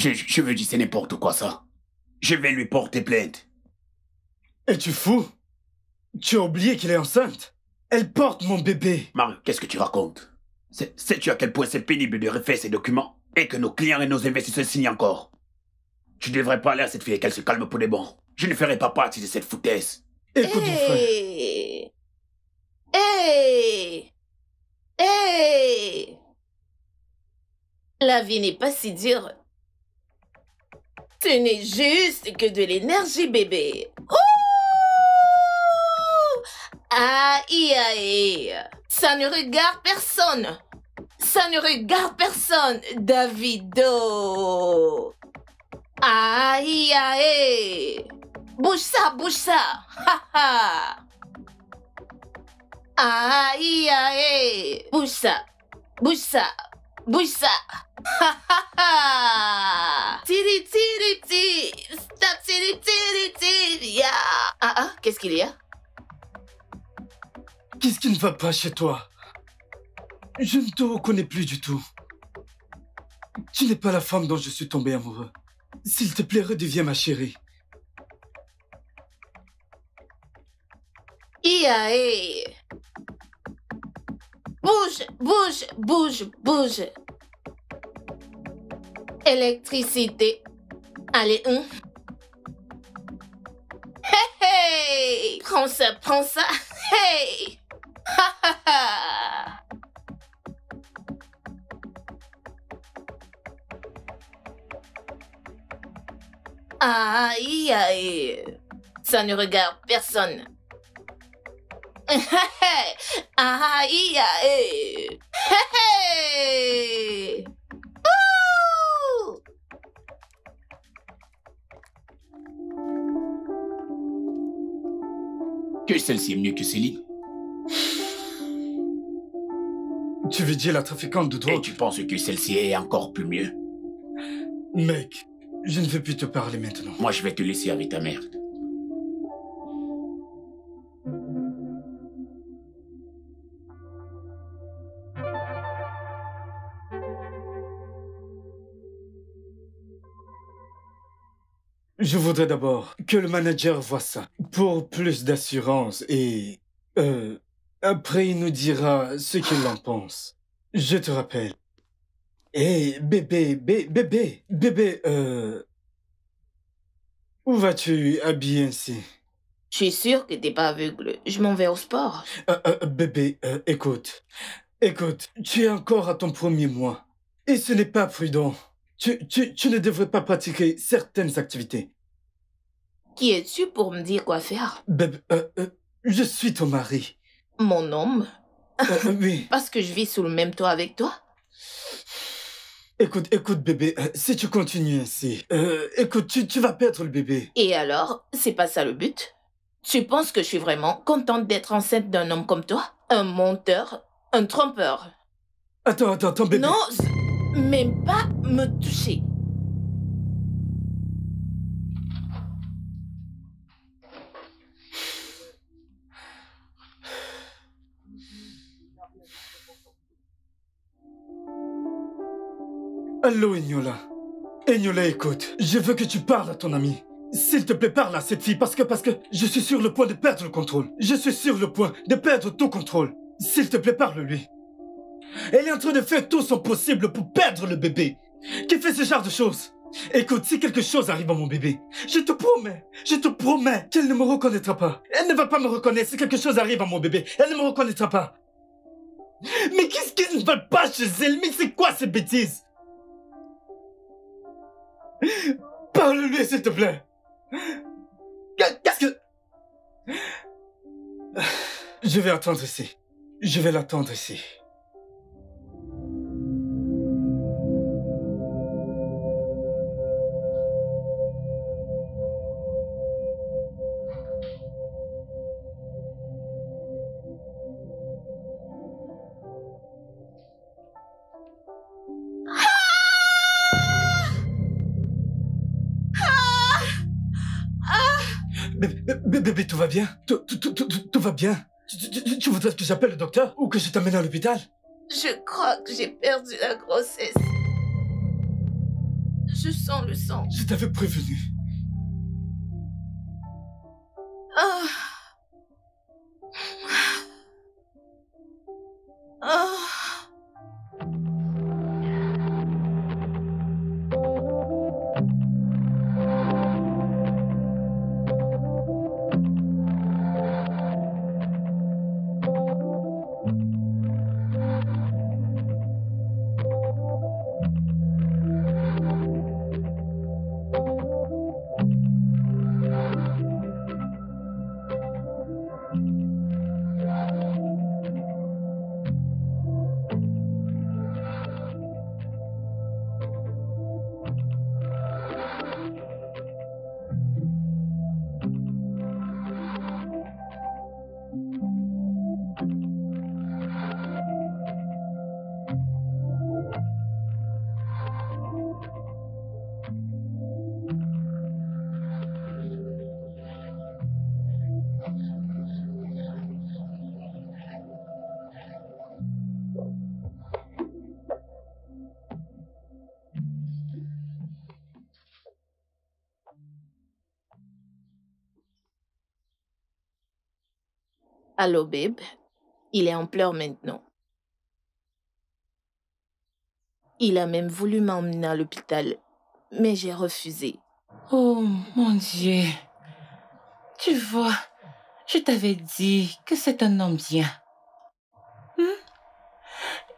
Je veux dire, c'est n'importe quoi ça. Je vais lui porter plainte. Es-tu fou? Tu as oublié qu'elle est enceinte? Elle porte mon bébé. Mario, qu'est-ce que tu racontes? Sais-tu à quel point c'est pénible de refaire ces documents et que nos clients et nos investisseurs signent encore? Tu devrais parler à cette fille et qu'elle se calme pour des bons. Je ne ferai pas partie de cette foutaise. Écoute, mon frère. Hey! La vie n'est pas si dure. Ce n'est juste que de l'énergie, bébé. Ouh! Aïe, aïe. Ça ne regarde personne. Ça ne regarde personne, Davido. Aïe, aïe. Bouge ça, bouge ça. Ha, ha. Aïe, aïe. Bouge ça, bouge ça, bouge ça. Ha, ha, ha. Tiri, tiri, tiri. Stop, tiri, tiri, tiri. Ya. Qu'est-ce qu'il y a? Qu'est-ce qui ne va pas chez toi? Je ne te reconnais plus du tout. Tu n'es pas la femme dont je suis tombé amoureux. S'il te plaît, redeviens ma chérie. Iae. Bouge, bouge, bouge, bouge. Électricité. Allez, Hey! Prends ça, prends ça. Hey! Ha ha ha! Aïe, aïe. Ça ne regarde personne. Aïe, aïe. Hey! Ouh! Que celle-ci est mieux que Céline. Tu veux dire la trafiquante de Et drogue? tu penses que celle-ci est encore plus mieux? Mec, je ne veux plus te parler maintenant. Moi, je vais te laisser avec ta mère. Je voudrais d'abord que le manager voie ça, pour plus d'assurance et... après il nous dira ce qu'il en pense. Je te rappelle. Hé, bébé, où vas-tu habillé ainsi? Je suis sûre que t'es pas aveugle. Je m'en vais au sport. Bébé, écoute, tu es encore à ton premier mois. Et ce n'est pas prudent. Tu ne devrais pas pratiquer certaines activités. Qui es-tu pour me dire quoi faire? Bébé, je suis ton mari. Mon homme? Oui. Parce que je vis sous le même toit avec toi? Écoute, bébé, si tu continues ainsi, écoute, tu vas perdre le bébé. Et alors, c'est pas ça le but? Tu penses que je suis vraiment contente d'être enceinte d'un homme comme toi? Un menteur? Un trompeur? Attends, bébé. Non, même pas me toucher. Allô, Egnola. Egnola, écoute, je veux que tu parles à ton ami. S'il te plaît, parle à cette fille parce que je suis sur le point de perdre le contrôle. Je suis sur le point de perdre tout contrôle. S'il te plaît, parle-lui. Elle est en train de faire tout son possible pour perdre le bébé. Qui fait ce genre de choses? Écoute, si quelque chose arrive à mon bébé, je te promets qu'elle ne me reconnaîtra pas. Elle ne va pas me reconnaître si quelque chose arrive à mon bébé. Elle ne me reconnaîtra pas. Mais qu'est-ce qui ne va pas chez elle? Mais c'est quoi ces bêtises? Parle-lui, s'il te plaît. Qu'est-ce que... Je vais attendre ici. Je vais l'attendre ici. Bébé, tout va bien? Tout va bien? Tu voudrais que j'appelle le docteur ou que je t'amène à l'hôpital? Je crois que j'ai perdu la grossesse. Je sens le sang. Je t'avais prévenu. Ah. Ah. Allô, babe. Il est en pleurs maintenant. Il a même voulu m'emmener à l'hôpital, mais j'ai refusé. Oh, mon Dieu. Tu vois, je t'avais dit que c'est un homme bien.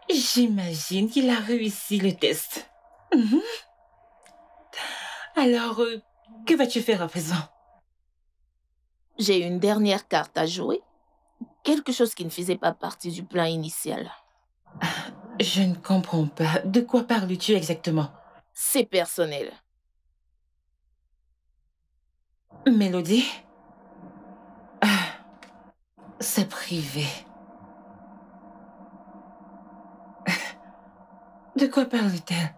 J'imagine qu'il a réussi le test. Alors, que vas-tu faire à présent? J'ai une dernière carte à jouer. Quelque chose qui ne faisait pas partie du plan initial. Je ne comprends pas. De quoi parles-tu exactement? C'est personnel. Mélodie? C'est privé. De quoi parle-t-elle?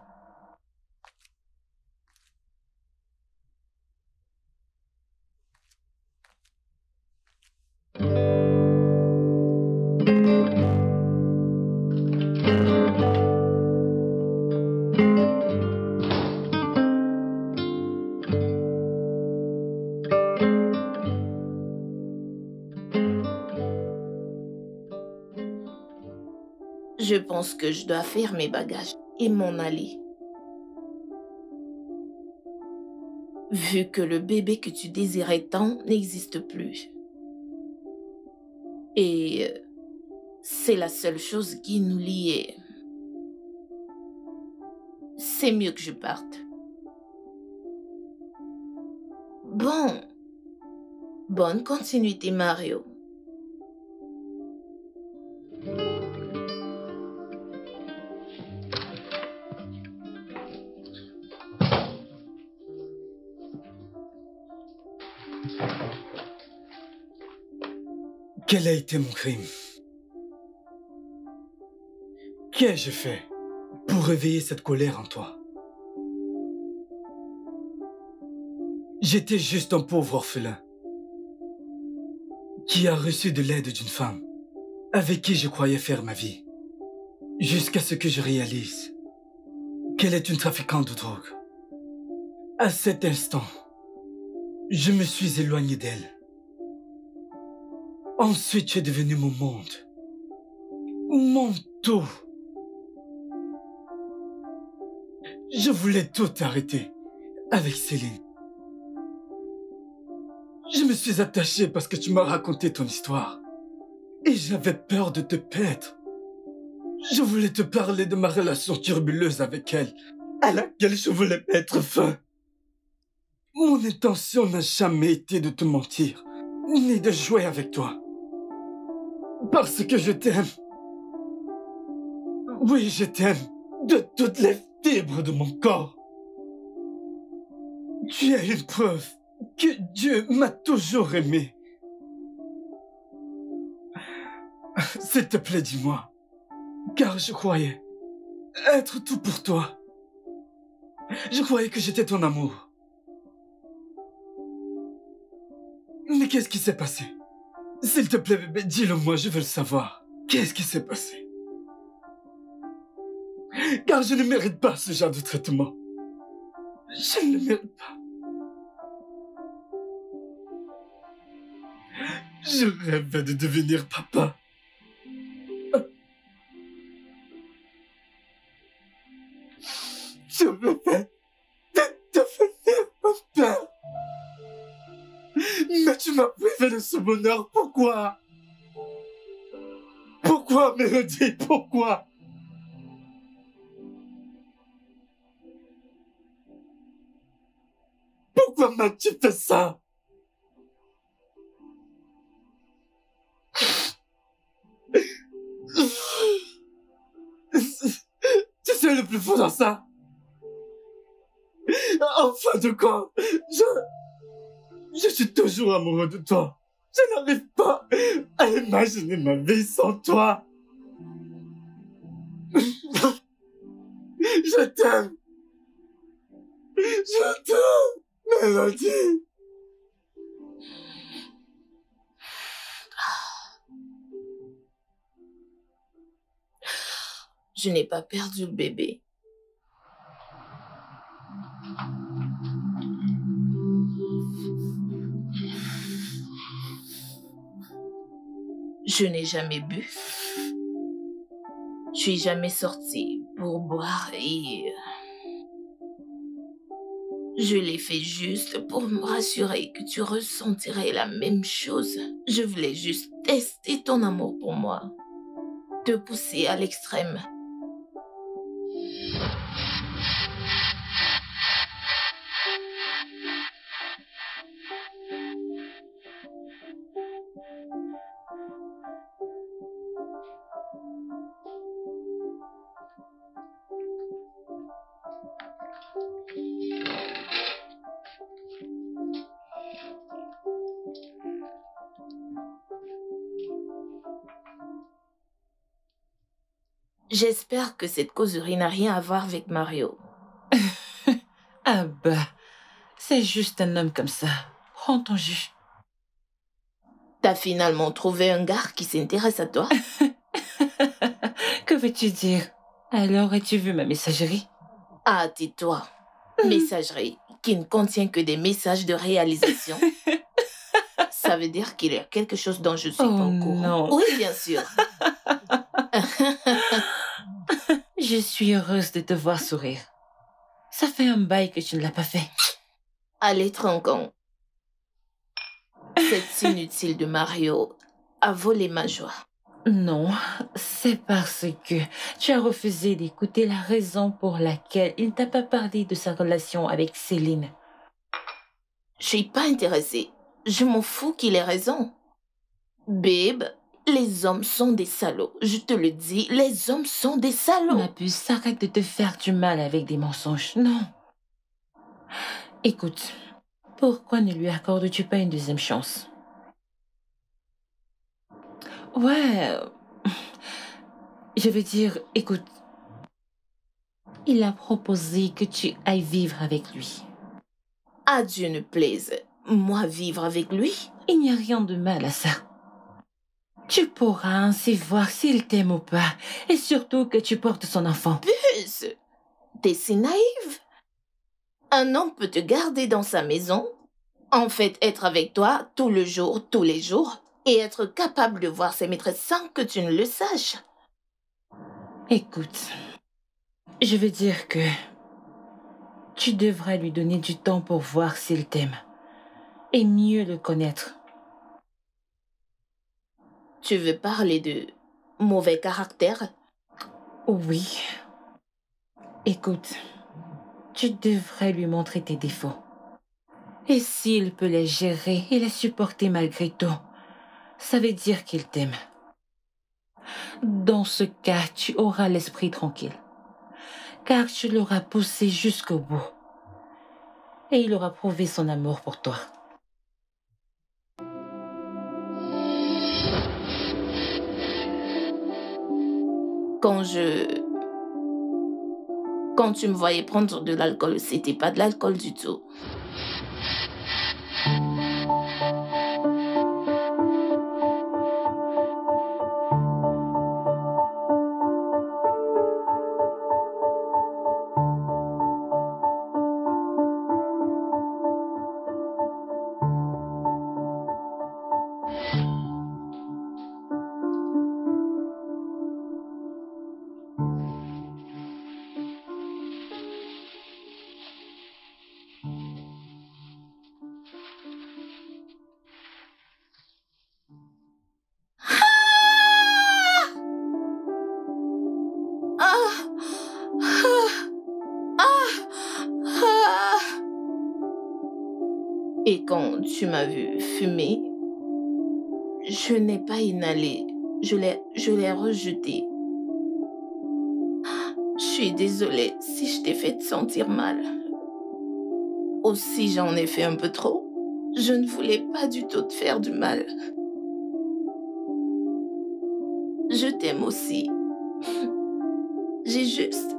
Je pense que je dois faire mes bagages et m'en aller. Vu que le bébé que tu désirais tant n'existe plus. Et c'est la seule chose qui nous liait. C'est mieux que je parte. Bon. Bonne continuité, Mario. Quel a été mon crime? Qu'ai-je fait pour réveiller cette colère en toi? J'étais juste un pauvre orphelin qui a reçu de l'aide d'une femme avec qui je croyais faire ma vie, jusqu'à ce que je réalise qu'elle est une trafiquante de drogue. À cet instant, je me suis éloigné d'elle. Ensuite, tu es devenu mon monde. Mon tout. Je voulais tout arrêter avec Céline. Je me suis attaché parce que tu m'as raconté ton histoire. Et j'avais peur de te perdre. Je voulais te parler de ma relation turbuleuse avec elle, à laquelle je voulais mettre fin. Mon intention n'a jamais été de te mentir, ni de jouer avec toi. Parce que je t'aime. Oui, je t'aime de toutes les fibres de mon corps. Tu es une preuve que Dieu m'a toujours aimé. S'il te plaît, dis-moi, car je croyais être tout pour toi. Je croyais que j'étais ton amour. Mais qu'est-ce qui s'est passé? S'il te plaît, bébé, dis-le-moi, je veux le savoir. Qu'est-ce qui s'est passé? Car je ne mérite pas ce genre de traitement. Je ne le mérite pas. Je rêvais de devenir papa. Je rêvais de devenir papa. Mais tu m'as privé de ce bonheur. Pourquoi? Pourquoi, Mélodie? Pourquoi? Pourquoi m'as-tu fait ça? Tu sais le plus fou dans ça? En fin de compte, je suis toujours amoureux de toi. Je n'arrive pas à imaginer ma vie sans toi. Je t'aime. Je t'aime, Mélodie. Je n'ai pas perdu le bébé. Je n'ai jamais bu. Je suis jamais sortie pour boire et je l'ai fait juste pour me rassurer que tu ressentirais la même chose. Je voulais juste tester ton amour pour moi, te pousser à l'extrême. J'espère que cette causerie n'a rien à voir avec Mario. Ah bah, c'est juste un homme comme ça. Prends ton jus. T'as finalement trouvé un gars qui s'intéresse à toi? Que veux-tu dire? Alors, as-tu vu ma messagerie? Ah, tais-toi. Messagerie qui ne contient que des messages de réalisation. Ça veut dire qu'il y a quelque chose dont je ne suis pas au courant. Non. Oui, bien sûr. Je suis heureuse de te voir sourire. Ça fait un bail que tu ne l'as pas fait. Allez, tronçon. Cette inutile de Mario a volé ma joie. Non, c'est parce que tu as refusé d'écouter la raison pour laquelle il ne t'a pas parlé de sa relation avec Céline. Je suis pas intéressée. Je m'en fous qu'il ait raison. Babe, les hommes sont des salauds. Je te le dis, les hommes sont des salauds. Ma puce, arrête de te faire du mal avec des mensonges. Non. Écoute, pourquoi ne lui accordes-tu pas une deuxième chance? Ouais, je veux dire, écoute, il a proposé que tu ailles vivre avec lui. À Dieu ne plaise, moi vivre avec lui? Il n'y a rien de mal à ça. Tu pourras ainsi voir s'il t'aime ou pas, et surtout que tu portes son enfant. Puce, t'es si naïve. Un homme peut te garder dans sa maison, en fait être avec toi tout le jour, tous les jours, et être capable de voir ses maîtresses sans que tu ne le saches. Écoute, je veux dire que tu devras lui donner du temps pour voir s'il t'aime et mieux le connaître. Tu veux parler de mauvais caractère? Oui. Écoute, tu devrais lui montrer tes défauts. Et s'il peut les gérer et les supporter malgré tout, ça veut dire qu'il t'aime. Dans ce cas, tu auras l'esprit tranquille, car tu l'auras poussé jusqu'au bout. Et il aura prouvé son amour pour toi. Quand tu me voyais prendre de l'alcool, c'était pas de l'alcool du tout. Et quand tu m'as vu fumer, je n'ai pas inhalé, je l'ai rejeté. Je suis désolée si je t'ai fait te sentir mal. Aussi j'en ai fait un peu trop. Je ne voulais pas du tout te faire du mal. Je t'aime aussi. J'ai juste...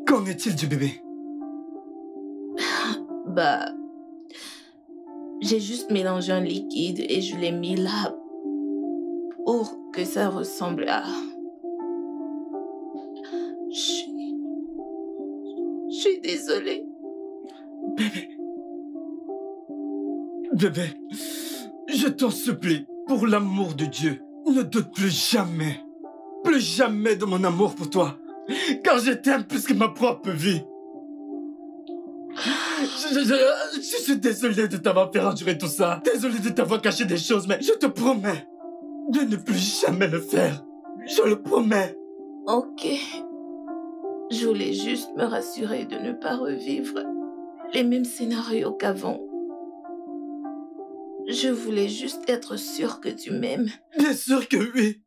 Qu'en est-il du bébé? Bah... J'ai juste mélangé un liquide et je l'ai mis là pour que ça ressemble à... Je suis désolée. Bébé, je t'en supplie, pour l'amour de Dieu, ne doute plus jamais de mon amour pour toi, car je t'aime plus que ma propre vie. Je suis désolé de t'avoir fait endurer tout ça, désolé de t'avoir caché des choses, mais je te promets de ne plus jamais le faire. Je le promets. Ok. Je voulais juste me rassurer de ne pas revivre les mêmes scénarios qu'avant. Je voulais juste être sûre que tu m'aimes. Bien sûr que oui.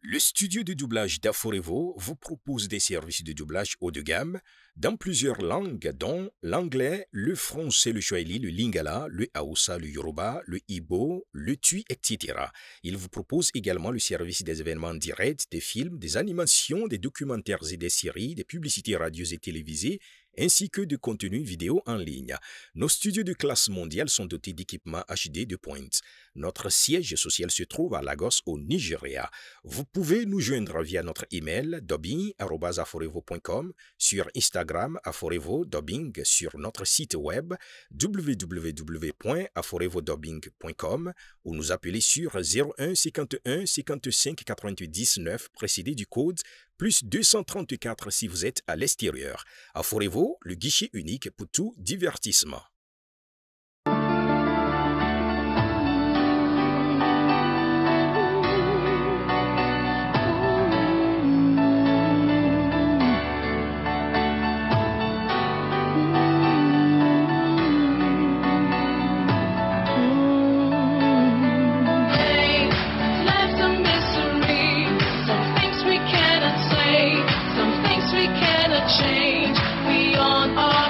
Le studio de doublage d'Aforevo vous propose des services de doublage haut de gamme dans plusieurs langues, dont l'anglais, le français, le swahili, le lingala, le hausa, le yoruba, le igbo, le tui, etc. Il vous propose également le service des événements directs, des films, des animations, des documentaires et des séries, des publicités radios et télévisées, ainsi que de contenus vidéo en ligne. Nos studios de classe mondiale sont dotés d'équipements HD de pointe. Notre siège social se trouve à Lagos, au Nigeria. Vous pouvez nous joindre via notre email dubbing@aforevo.com, sur Instagram Aforevo Dubbing, sur notre site web www.aforevodubbing.com ou nous appeler sur 01 51 55 90 9 précédé du code plus 234 si vous êtes à l'extérieur. Aforevo, le guichet unique pour tout divertissement. Change, we on our